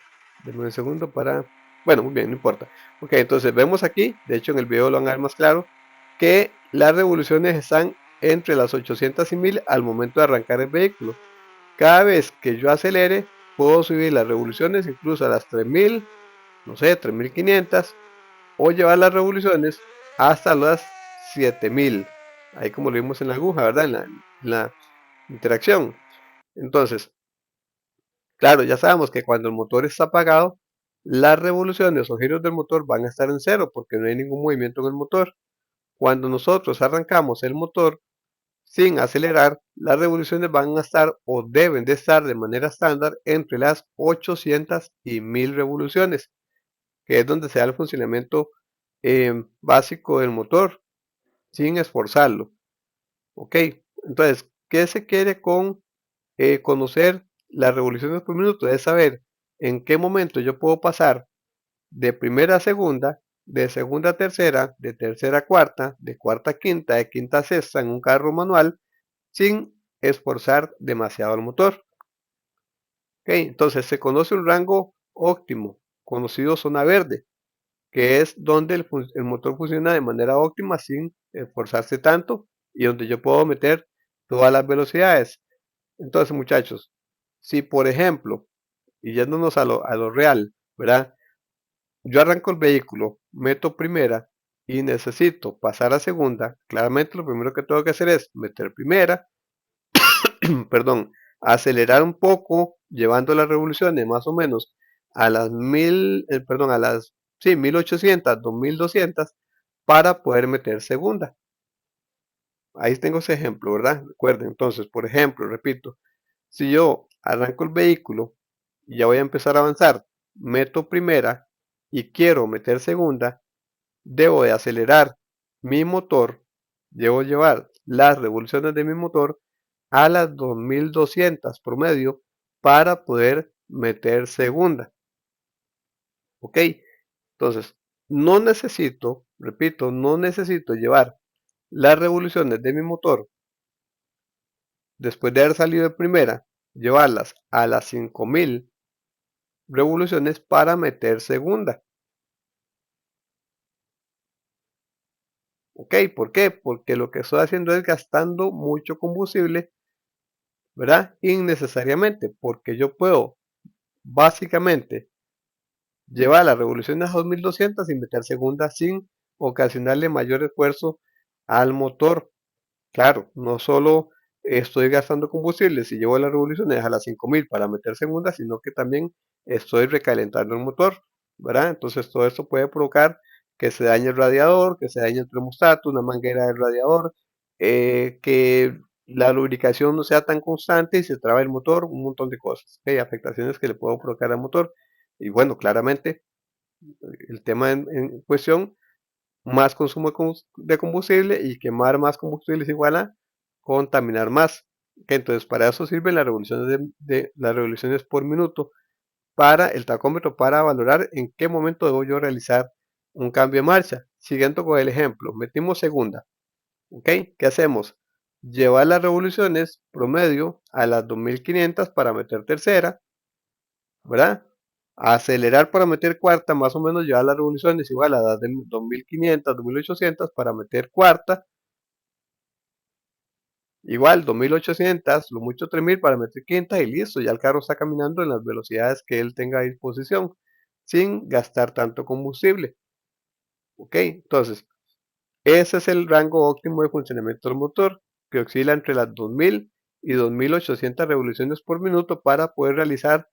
denme un segundo para... Bueno, muy bien, no importa. Ok, entonces vemos aquí, de hecho en el video lo van a ver más claro, que las revoluciones están entre las 800 y 1000 al momento de arrancar el vehículo. Cada vez que yo acelere, puedo subir las revoluciones incluso a las 3000, no sé, 3500, o llevar las revoluciones hasta las 7000. Ahí como lo vimos en la aguja, ¿verdad? En la interacción. Entonces, claro, ya sabemos que cuando el motor está apagado, las revoluciones o giros del motor van a estar en cero porque no hay ningún movimiento en el motor. Cuando nosotros arrancamos el motor sin acelerar, las revoluciones van a estar o deben de estar de manera estándar entre las 800 y 1000 revoluciones, que es donde se da el funcionamiento básico del motor sin esforzarlo. Ok, entonces, ¿qué se quiere con conocer las revoluciones por minuto? Es saber en qué momento yo puedo pasar de primera a segunda, de segunda a tercera, de tercera a cuarta, de cuarta a quinta, de quinta a sexta en un carro manual sin esforzar demasiado el motor. Okay, entonces se conoce un rango óptimo, conocido zona verde, que es donde el motor funciona de manera óptima sin esforzarse tanto y donde yo puedo meter todas las velocidades. Entonces, muchachos, si por ejemplo, y yéndonos a lo real, ¿verdad? Yo arranco el vehículo, meto primera y necesito pasar a segunda, claramente lo primero que tengo que hacer es meter primera, perdón, acelerar un poco, llevando las revoluciones más o menos a las 1000, perdón, a las, sí, 1800, 2200, para poder meter segunda. Ahí tengo ese ejemplo, ¿verdad? Recuerden, entonces, por ejemplo, repito, si yo arranco el vehículo y ya voy a empezar a avanzar, meto primera y quiero meter segunda, debo de acelerar mi motor, debo llevar las revoluciones de mi motor a las 2200 promedio para poder meter segunda. ¿Ok? Entonces, no necesito, repito, no necesito llevar las revoluciones de mi motor después de haber salido de primera, llevarlas a las 5000 revoluciones para meter segunda. ¿Ok? ¿Por qué? Porque lo que estoy haciendo es gastando mucho combustible, ¿verdad? Innecesariamente, porque yo puedo básicamente llevar las revoluciones a 2200 y meter segunda sin ocasionarle mayor esfuerzo al motor. Claro, no solo estoy gastando combustible si llevo las revoluciones a las 5000 para meter segunda, sino que también estoy recalentando el motor, ¿verdad? Entonces todo esto puede provocar que se dañe el radiador, que se dañe el termostato, una manguera del radiador, que la lubricación no sea tan constante y se trabe el motor, un montón de cosas, ¿ok? Afectaciones que le puedo provocar al motor. Y bueno, claramente el tema en cuestión, más consumo de combustible, y quemar más combustible es igual a contaminar más. Entonces, para eso sirven las revoluciones de las revoluciones por minuto para el tacómetro, para valorar en qué momento debo yo realizar un cambio de marcha. Siguiendo con el ejemplo, metimos segunda, ¿ok? ¿Qué hacemos? Llevar las revoluciones promedio a las 2500 para meter tercera, ¿verdad? Acelerar para meter cuarta, más o menos llevar las revoluciones igual a las de 2500, 2800 para meter cuarta, igual 2800, lo mucho 3000 para meter quinta y listo, ya el carro está caminando en las velocidades que él tenga a disposición, sin gastar tanto combustible. ¿Ok? Entonces, ese es el rango óptimo de funcionamiento del motor, que oscila entre las 2000 y 2800 revoluciones por minuto para poder realizar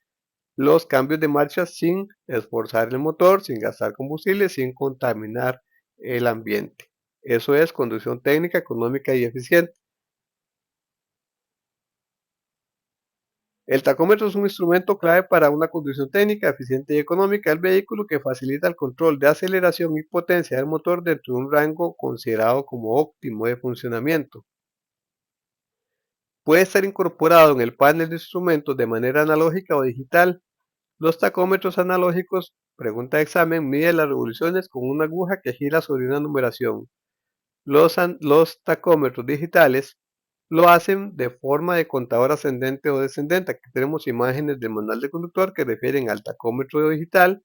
los cambios de marcha sin esforzar el motor, sin gastar combustible, sin contaminar el ambiente. Eso es conducción técnica, económica y eficiente. El tacómetro es un instrumento clave para una conducción técnica, eficiente y económica del vehículo, que facilita el control de aceleración y potencia del motor dentro de un rango considerado como óptimo de funcionamiento. Puede estar incorporado en el panel de instrumentos de manera analógica o digital. Los tacómetros analógicos, pregunta de examen, miden las revoluciones con una aguja que gira sobre una numeración. Los tacómetros digitales lo hacen de forma de contador ascendente o descendente. Aquí tenemos imágenes del manual de conductor que refieren al tacómetro digital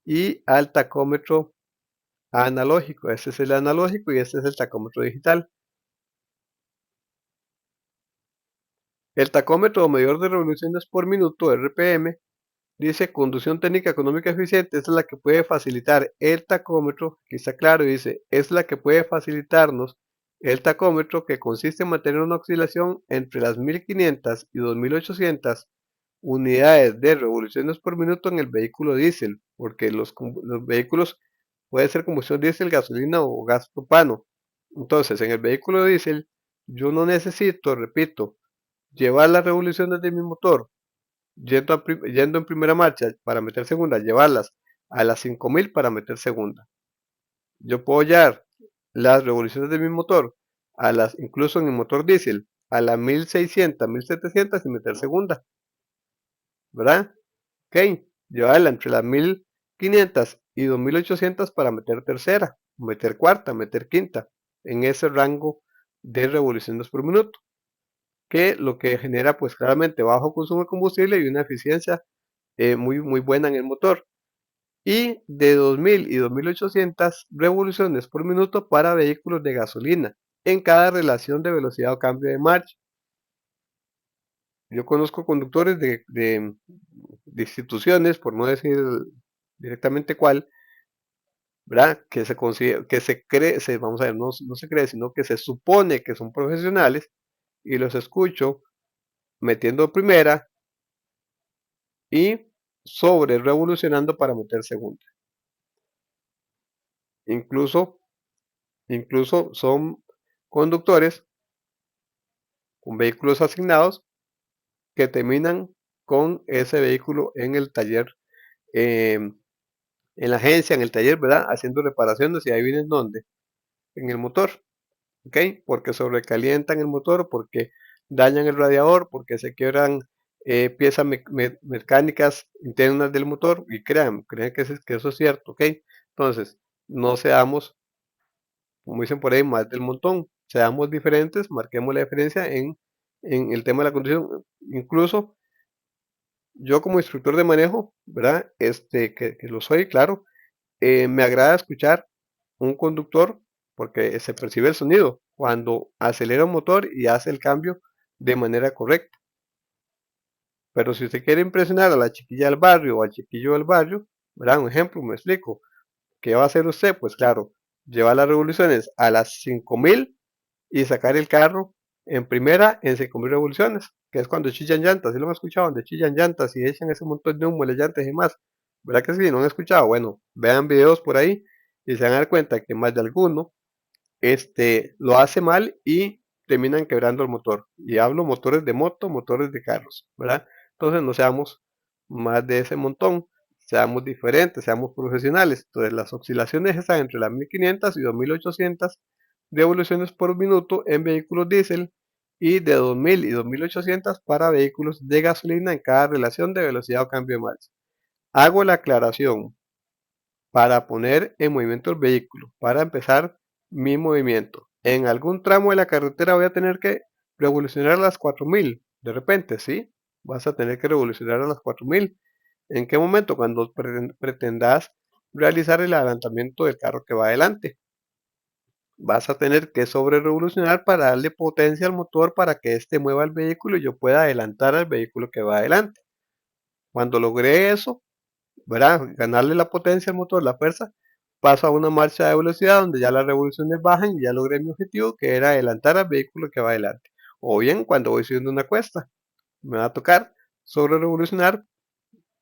y al tacómetro analógico. Este es el analógico y este es el tacómetro digital. El tacómetro o medidor de revoluciones por minuto, RPM, dice conducción técnica económica eficiente, es la que puede facilitar el tacómetro, aquí está claro, dice, es la que puede facilitarnos el tacómetro, que consiste en mantener una oscilación entre las 1500 y 2800 unidades de revoluciones por minuto en el vehículo diésel, porque los vehículos puede ser combustión diésel, gasolina o gas propano. Entonces, en el vehículo diésel, yo no necesito, repito, llevar las revoluciones de mi motor yendo en primera marcha para meter segunda, llevarlas a las 5000 para meter segunda. Yo puedo llevar las revoluciones de mi motor incluso en mi motor diésel, a las 1600, 1700 y meter segunda, ¿verdad? Ok, llevarla entre las 1500 y 2800 para meter tercera, meter cuarta, meter quinta, en ese rango de revoluciones por minuto, que lo que genera pues claramente bajo consumo de combustible y una eficiencia muy buena en el motor, y de 2000 y 2800 revoluciones por minuto para vehículos de gasolina en cada relación de velocidad o cambio de marcha. Yo conozco conductores de instituciones, por no decir directamente cuál, ¿verdad? Que se considera, que se cree, vamos a ver, no se cree, sino que se supone que son profesionales y los escucho metiendo primera y sobre revolucionando para meter segunda. Incluso, incluso son conductores con vehículos asignados que terminan con ese vehículo en el taller, en la agencia, en el taller, ¿verdad? Haciendo reparaciones y ahí vienen dónde, en el motor, ¿ok? Porque sobrecalientan el motor, porque dañan el radiador, porque se quiebran piezas mecánicas internas del motor y crean que eso es cierto, ¿ok? Entonces, no seamos, como dicen por ahí, más del montón, seamos diferentes, marquemos la diferencia en el tema de la conducción. Incluso yo como instructor de manejo, ¿verdad? Que lo soy, claro, me agrada escuchar un conductor porque se percibe el sonido cuando acelera un motor y hace el cambio de manera correcta. Pero si usted quiere impresionar a la chiquilla del barrio o al chiquillo del barrio, ¿verdad? Un ejemplo, me explico. ¿Qué va a hacer usted? Pues claro, llevar las revoluciones a las 5000 y sacar el carro en primera en 5000 revoluciones, que es cuando chillan llantas. ¿Sí lo han escuchado? Donde chillan llantas y echan ese montón de humo en las llantas y más. ¿Verdad que sí? ¿No han escuchado? Bueno, vean videos por ahí y se van a dar cuenta que más de alguno lo hace mal y terminan quebrando el motor. Y hablo motores de moto, motores de carros, ¿verdad? Entonces no seamos más de ese montón, seamos diferentes, seamos profesionales. Entonces las oscilaciones están entre las 1500 y 2800 revoluciones por minuto en vehículos diésel y de 2000 y 2800 para vehículos de gasolina en cada relación de velocidad o cambio de marcha. Hago la aclaración para poner en movimiento el vehículo, para empezar mi movimiento. En algún tramo de la carretera voy a tener que revolucionar a las 4000. De repente, ¿sí? Vas a tener que revolucionar a las 4000. ¿En qué momento? Cuando pretendas realizar el adelantamiento del carro que va adelante. Vas a tener que sobre revolucionar para darle potencia al motor para que éste mueva el vehículo y yo pueda adelantar al vehículo que va adelante. Cuando logré eso, ¿verdad? Ganarle la potencia al motor, la fuerza, paso a una marcha de velocidad donde ya las revoluciones bajan y ya logré mi objetivo, que era adelantar al vehículo que va adelante. O bien, cuando voy subiendo una cuesta, me va a tocar sobre revolucionar,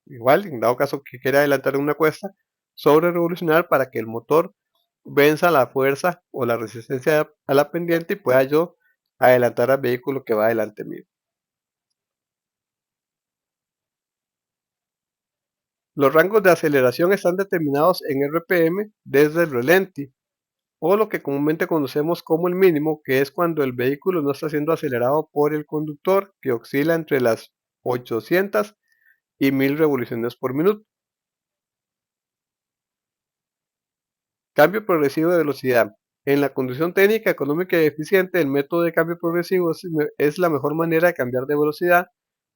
igual, en dado caso que quiera adelantar en una cuesta, sobre revolucionar para que el motor venza la fuerza o la resistencia a la pendiente y pueda yo adelantar al vehículo que va adelante mío. Los rangos de aceleración están determinados en RPM desde el relenti, o lo que comúnmente conocemos como el mínimo, que es cuando el vehículo no está siendo acelerado por el conductor, que oscila entre las 800 y 1000 revoluciones por minuto. Cambio progresivo de velocidad. En la conducción técnica, económica y eficiente, el método de cambio progresivo es la mejor manera de cambiar de velocidad.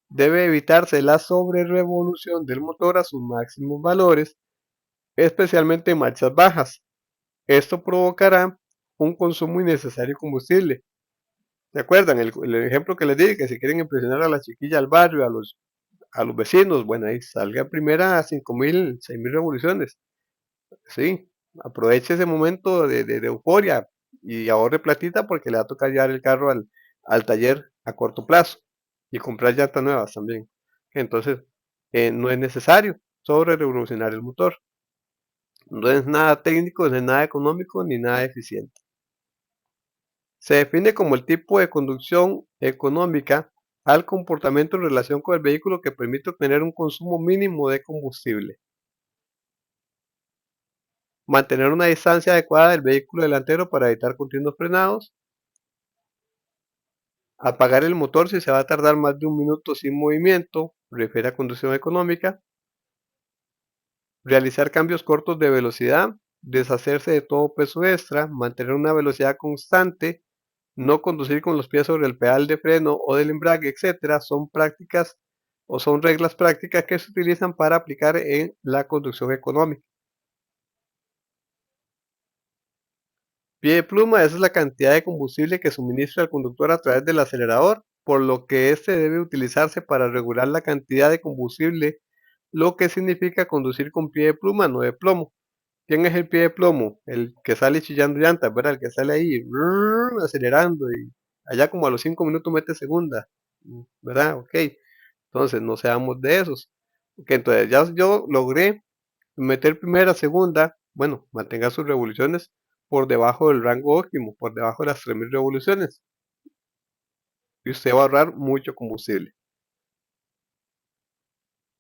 Debe evitarse la sobrerevolución del motor a sus máximos valores, especialmente en marchas bajas. Esto provocará un consumo innecesario de combustible. ¿Se acuerdan? El ejemplo que les di, que si quieren impresionar a la chiquilla del barrio, a los vecinos, bueno, ahí salga primera a 5000, 6000 revoluciones. Sí, aproveche ese momento de euforia y ahorre platita porque le va a tocar llevar el carro al taller a corto plazo y comprar llantas nuevas también. Entonces, no es necesario sobre revolucionar el motor. No es nada técnico, no es nada económico ni nada eficiente. Se define como el tipo de conducción económica al comportamiento en relación con el vehículo que permite obtener un consumo mínimo de combustible. Mantener una distancia adecuada del vehículo delantero para evitar continuos frenados. Apagar el motor si se va a tardar más de un minuto sin movimiento, refiere a conducción económica. Realizar cambios cortos de velocidad. Deshacerse de todo peso extra. Mantener una velocidad constante. No conducir con los pies sobre el pedal de freno o del embrague, etcétera, son prácticas o son reglas prácticas que se utilizan para aplicar en la conducción económica. Pie de pluma, esa es la cantidad de combustible que suministra el conductor a través del acelerador, por lo que este debe utilizarse para regular la cantidad de combustible, lo que significa conducir con pie de pluma, no de plomo. ¿Quién es el pie de plomo? El que sale chillando llantas, ¿verdad? El que sale ahí acelerando y allá como a los 5 minutos mete segunda, ¿verdad? Ok, entonces no seamos de esos. Ok, entonces ya yo logré meter primera, segunda, bueno, mantenga sus revoluciones por debajo del rango óptimo, por debajo de las 3000 revoluciones, y usted va a ahorrar mucho combustible.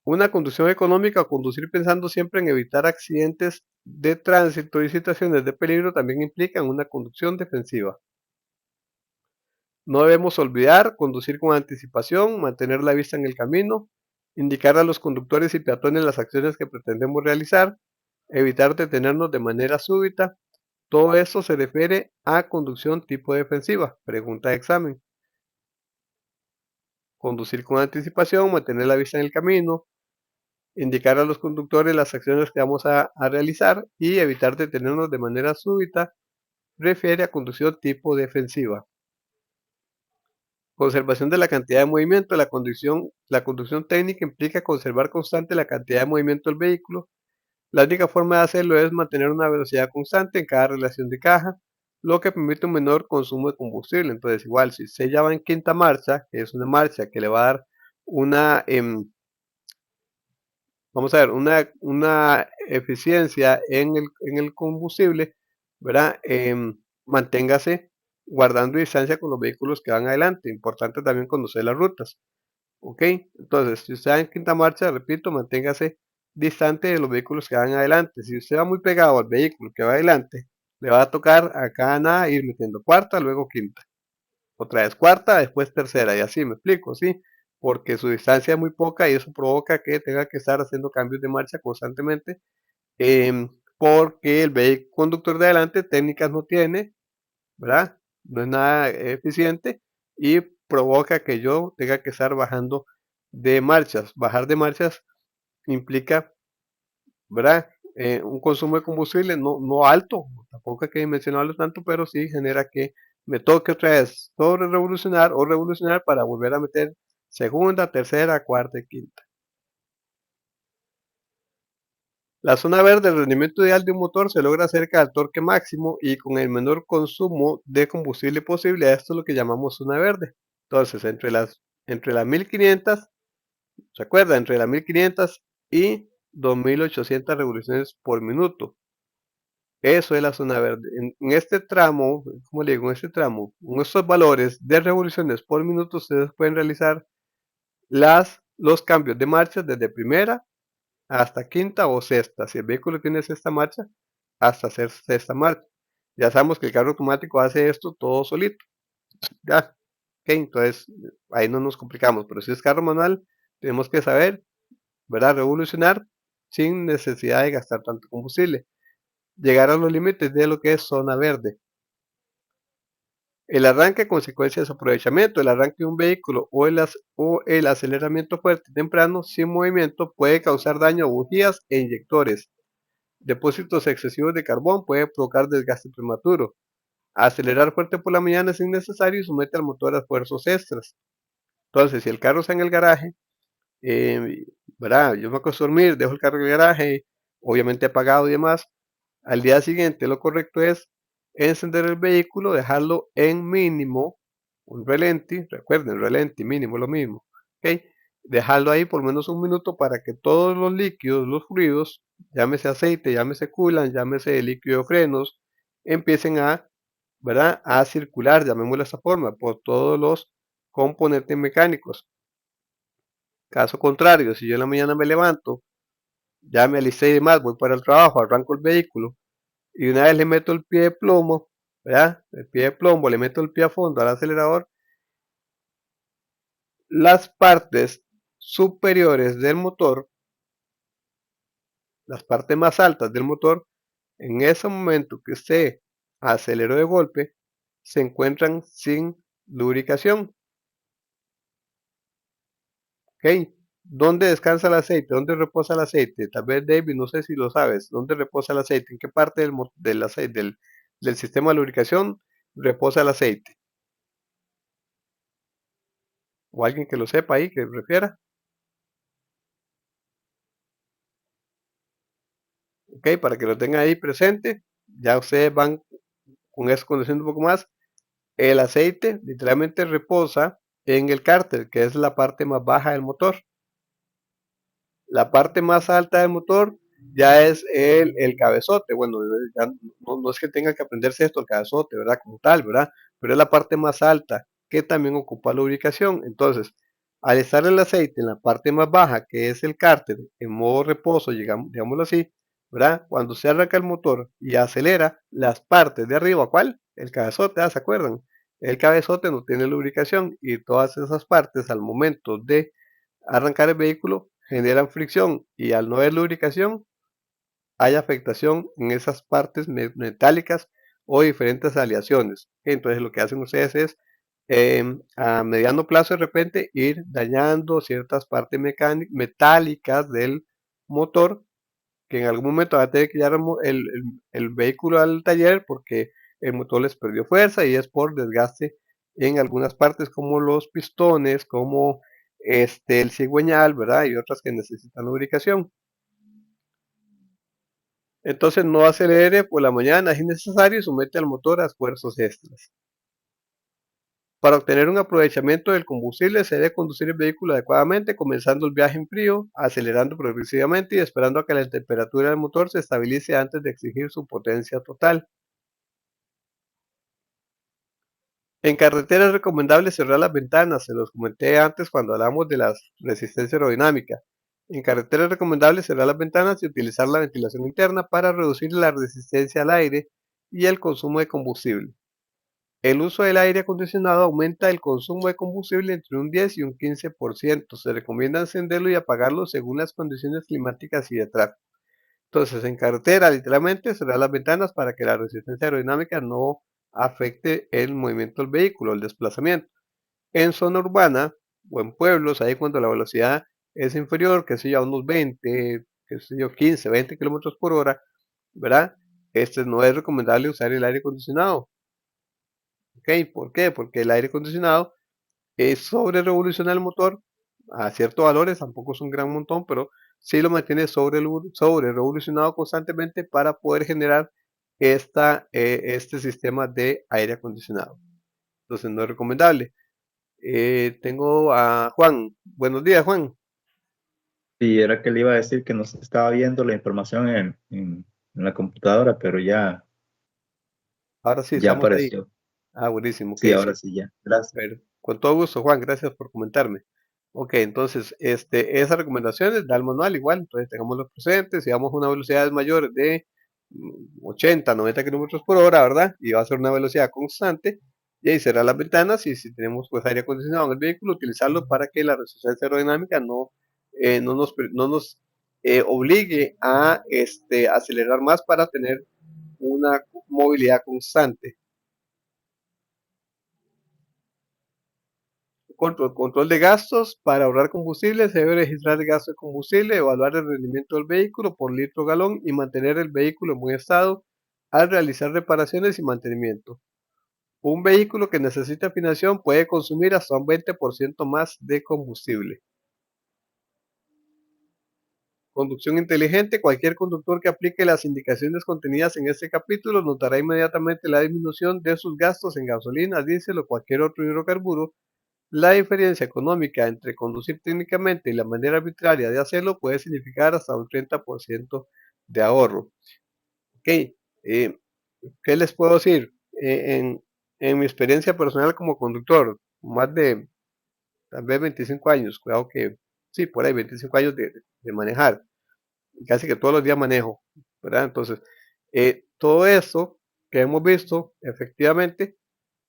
Una conducción económica o conducir pensando siempre en evitar accidentes de tránsito y situaciones de peligro también implican una conducción defensiva. No debemos olvidar conducir con anticipación, mantener la vista en el camino, indicar a los conductores y peatones las acciones que pretendemos realizar, evitar detenernos de manera súbita. Todo esto se refiere a conducción tipo defensiva. Pregunta de examen. Conducir con anticipación, mantener la vista en el camino, indicar a los conductores las acciones que vamos a realizar y evitar detenernos de manera súbita refiere a conducción tipo defensiva. Conservación de la cantidad de movimiento. La conducción técnica implica conservar constante la cantidad de movimiento del vehículo. La única forma de hacerlo es mantener una velocidad constante en cada relación de caja, lo que permite un menor consumo de combustible. Entonces, igual, si usted ya va en quinta marcha, que es una marcha que le va a dar una, vamos a ver, una eficiencia en el combustible, ¿verdad? Manténgase guardando distancia con los vehículos que van adelante. Importante también conocer las rutas. ¿Ok? Entonces, si usted va en quinta marcha, repito, manténgase distante de los vehículos que van adelante. Si usted va muy pegado al vehículo que va adelante, le va a tocar a cada nada ir metiendo cuarta, luego quinta. Otra vez cuarta, después tercera, y así me explico, ¿sí? Porque su distancia es muy poca y eso provoca que tenga que estar haciendo cambios de marcha constantemente, porque el vehículo conductor de adelante técnicas no tiene, ¿verdad? No es nada eficiente y provoca que yo tenga que estar bajando de marchas. Bajar de marchas implica, ¿verdad? Un consumo de combustible no alto, tampoco hay que dimensionarlo tanto, pero sí genera que me toque otra vez sobre revolucionar o revolucionar para volver a meter segunda, tercera, cuarta y quinta. La zona verde, el rendimiento ideal de un motor se logra cerca del torque máximo y con el menor consumo de combustible posible. Esto es lo que llamamos zona verde. Entonces, entre las 1500, ¿se acuerda? Entre las 1500 y 2800 revoluciones por minuto. Eso es la zona verde. En este tramo, como le digo, en este tramo, con estos valores de revoluciones por minuto, ustedes pueden realizar los cambios de marcha desde primera hasta quinta o sexta. Si el vehículo tiene sexta marcha, hasta hacer sexta marcha. Ya sabemos que el carro automático hace esto todo solito. Ya, ok, entonces ahí no nos complicamos. Pero si es carro manual, tenemos que saber, ¿verdad? Revolucionar sin necesidad de gastar tanto combustible. Llegar a los límites de lo que es zona verde. El arranque, consecuencia de su aprovechamiento. El arranque de un vehículo o el aceleramiento fuerte temprano sin movimiento puede causar daño a bujías e inyectores. Depósitos excesivos de carbón puede provocar desgaste prematuro. Acelerar fuerte por la mañana es innecesario y somete al motor a esfuerzos extras. Entonces, si el carro está en el garaje, ¿verdad? Yo me acuesto a dormir, dejo el carro en el garaje, obviamente apagado y demás. Al día siguiente, lo correcto es encender el vehículo, dejarlo en mínimo, un relenti, recuerden, relenti, mínimo, lo mismo, ¿ok? Dejarlo ahí por menos un minuto para que todos los líquidos, los fluidos, llámese aceite, llámese coolant, llámese líquido de frenos, empiecen ¿verdad? A circular, llamémoslo de esta forma, por todos los componentes mecánicos. Caso contrario, si yo en la mañana me levanto, ya me alisté y demás, voy para el trabajo, arranco el vehículo y una vez le meto el pie de plomo, ¿verdad? El pie de plomo, le meto el pie a fondo al acelerador, las partes superiores del motor, las partes más altas del motor, en ese momento que usted aceleró de golpe, se encuentran sin lubricación. ¿Ok? ¿Dónde descansa el aceite? ¿Dónde reposa el aceite? Tal vez David, no sé si lo sabes. ¿Dónde reposa el aceite? ¿En qué parte del aceite, del sistema de lubricación reposa el aceite? O alguien que lo sepa ahí, que refiera. ¿ok? Para que lo tengan ahí presente, ya ustedes van con eso conociendo un poco más. El aceite literalmente reposa en el cárter, que es la parte más baja del motor. La parte más alta del motor ya es el cabezote. Bueno, ya no es que tenga que aprenderse esto, el cabezote, ¿verdad? Como tal, ¿verdad? Pero es la parte más alta que también ocupa lubricación. Entonces, al estar el aceite en la parte más baja, que es el cárter, en modo reposo, digámoslo así, ¿verdad? Cuando se arranca el motor y acelera las partes de arriba, ¿cuál? El cabezote, ¿se acuerdan? El cabezote no tiene lubricación y todas esas partes al momento de arrancar el vehículo generan fricción y al no haber lubricación hay afectación en esas partes metálicas o diferentes aleaciones. Entonces lo que hacen ustedes es a mediano plazo de repente ir dañando ciertas partes metálicas del motor que en algún momento va a tener que llevar el vehículo al taller porque el motor les perdió fuerza y es por desgaste en algunas partes como los pistones, como el cigüeñal, ¿verdad? Y otras que necesitan lubricación. Entonces no acelere por la mañana, es innecesario y somete al motor a esfuerzos extras. Para obtener un aprovechamiento del combustible se debe conducir el vehículo adecuadamente, comenzando el viaje en frío, acelerando progresivamente y esperando a que la temperatura del motor se estabilice antes de exigir su potencia total. En carretera es recomendable cerrar las ventanas, se los comenté antes cuando hablamos de la resistencia aerodinámica. En carretera es recomendable cerrar las ventanas y utilizar la ventilación interna para reducir la resistencia al aire y el consumo de combustible. El uso del aire acondicionado aumenta el consumo de combustible entre un 10 y un 15%. Se recomienda encenderlo y apagarlo según las condiciones climáticas y de tráfico. Entonces, en carretera, literalmente, cerrar las ventanas para que la resistencia aerodinámica no afecte el movimiento del vehículo, el desplazamiento. En zona urbana o en pueblos, ahí cuando la velocidad es inferior, que sé yo, a unos 20, que sé yo, 15, 20 kilómetros por hora, ¿verdad? No es recomendable usar el aire acondicionado. ¿Ok? ¿Por qué? Porque el aire acondicionado es sobre revoluciona el motor a ciertos valores, tampoco es un gran montón, pero sí lo mantiene sobre revolucionado constantemente para poder generar este sistema de aire acondicionado. Entonces no es recomendable. Tengo a Juan. Buenos días, Juan. Sí, era que le iba a decir que nos estaba viendo la información en la computadora, pero Ahora sí, ya estamos ahí. apareció. Ah, buenísimo. Ok, Sí, sí. ahora sí, ya. Gracias. Pero, con todo gusto, Juan. Gracias por comentarme. Ok, entonces, esas recomendaciones da el manual igual, entonces tengámoslo presentes, si vamos a una velocidad mayor de 80, 90 kilómetros por hora, ¿verdad? Y va a ser una velocidad constante, y ahí cerrar las ventanas, y si tenemos pues aire acondicionado en el vehículo, utilizarlo para que la resistencia aerodinámica no nos obligue a acelerar más para tener una movilidad constante. Control de gastos. Para ahorrar combustible se debe registrar el gasto de combustible, evaluar el rendimiento del vehículo por litro galón y mantener el vehículo en buen estado al realizar reparaciones y mantenimiento. Un vehículo que necesita afinación puede consumir hasta un 20% más de combustible. Conducción inteligente. Cualquier conductor que aplique las indicaciones contenidas en este capítulo notará inmediatamente la disminución de sus gastos en gasolina, diésel o cualquier otro hidrocarburo. La diferencia económica entre conducir técnicamente y la manera arbitraria de hacerlo puede significar hasta un 30% de ahorro. Ok, ¿qué les puedo decir? En mi experiencia personal como conductor, más de tal vez 25 años, cuidado que sí, por ahí 25 años de manejar, casi que todos los días manejo, ¿verdad? Entonces, todo esto que hemos visto, efectivamente,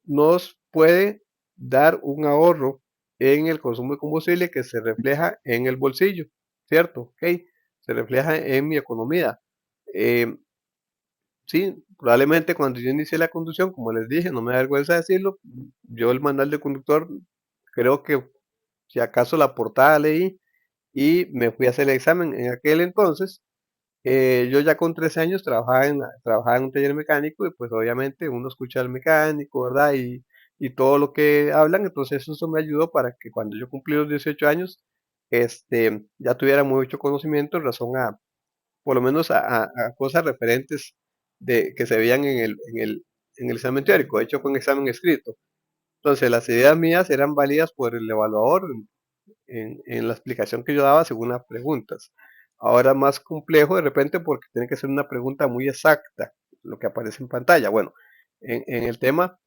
nos puede dar un ahorro en el consumo de combustible que se refleja en el bolsillo, ¿cierto? Ok, se refleja en mi economía. Eh, sí, probablemente cuando yo inicié la conducción, como les dije, no me da vergüenza decirlo, yo el manual de conductor, creo que si acaso la portada leí y me fui a hacer el examen en aquel entonces. Yo ya con 13 años trabajaba en un taller mecánico y pues obviamente uno escucha al mecánico, ¿verdad? Y todo lo que hablan, entonces eso me ayudó para que cuando yo cumplí los 18 años, ya tuviera mucho conocimiento en razón a por lo menos a cosas referentes que se veían en el examen teórico. De hecho, fue un examen escrito. Entonces, las ideas mías eran válidas por el evaluador en la explicación que yo daba según las preguntas. Ahora más complejo de repente porque tiene que ser una pregunta muy exacta, lo que aparece en pantalla. Bueno, en el tema,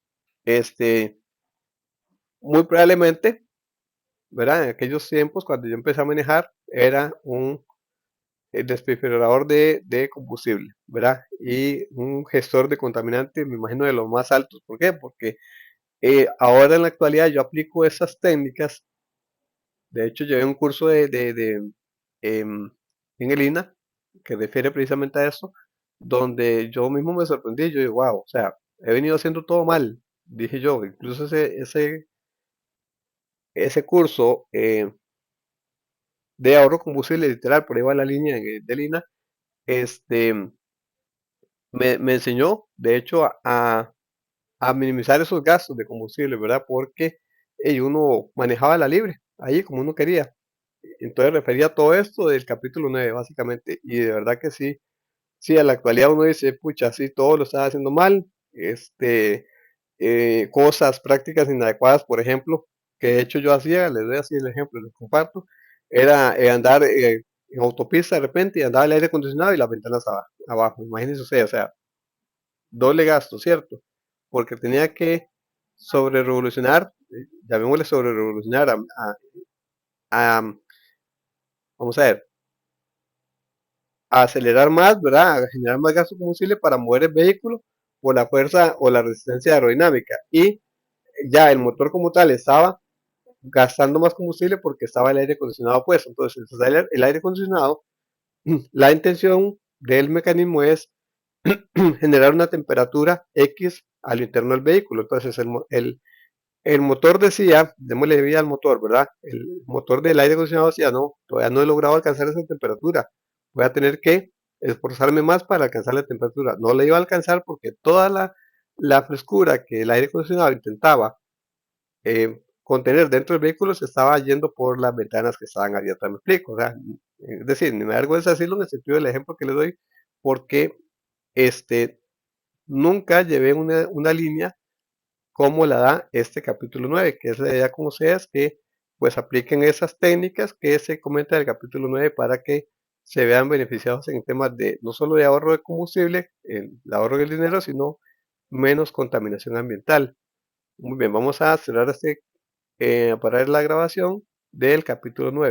muy probablemente, ¿verdad? En aquellos tiempos, cuando yo empecé a manejar, era un despilfarrador de combustible, ¿verdad? Y un gestor de contaminantes, me imagino de los más altos. ¿Por qué? Porque ahora en la actualidad yo aplico esas técnicas. De hecho, llevé un curso em, en el INA que refiere precisamente a eso, donde yo mismo me sorprendí. Yo digo, wow, o sea, he venido haciendo todo mal, dije yo. Incluso ese curso de ahorro combustible, literal, por ahí va la línea del INA, este, me enseñó, de hecho, a minimizar esos gastos de combustible, ¿verdad? Porque uno manejaba la libre, ahí como uno quería. Entonces refería todo esto del capítulo 9 básicamente, y de verdad que sí, sí, a la actualidad uno dice, pucha, sí, todo lo estaba haciendo mal, cosas, prácticas inadecuadas, por ejemplo, que de hecho yo hacía, les doy así el ejemplo, les comparto, era andar en autopista de repente y andaba el aire acondicionado y las ventanas abajo, imagínense ustedes, o sea, doble gasto, ¿cierto? Porque tenía que sobre revolucionar, llamémosle sobre revolucionar a, vamos a ver, a acelerar más, ¿verdad? A generar más gasto de combustible para mover el vehículo por la fuerza o la resistencia aerodinámica. Y ya el motor como tal estaba gastando más combustible porque estaba el aire acondicionado puesto. Entonces, el aire acondicionado, la intención del mecanismo es generar una temperatura X al interno del vehículo. Entonces, el motor decía, démosle vida al motor, ¿verdad? El motor del aire acondicionado decía, no, todavía no he logrado alcanzar esa temperatura. Voy a tener que esforzarme más para alcanzar la temperatura. No la iba a alcanzar porque toda la frescura que el aire acondicionado intentaba contener dentro del vehículo se estaba yendo por las ventanas que estaban abiertas, me explico. O sea, es decir, ni me da vergüenza decirlo en el sentido del ejemplo que les doy, porque nunca llevé una línea como la da este capítulo 9, que es la idea con ustedes que pues apliquen esas técnicas que se comentan en el capítulo 9 para que se vean beneficiados en temas de no solo de ahorro de combustible, el ahorro del dinero, sino menos contaminación ambiental. Muy bien, vamos a cerrar parar la grabación del capítulo 9.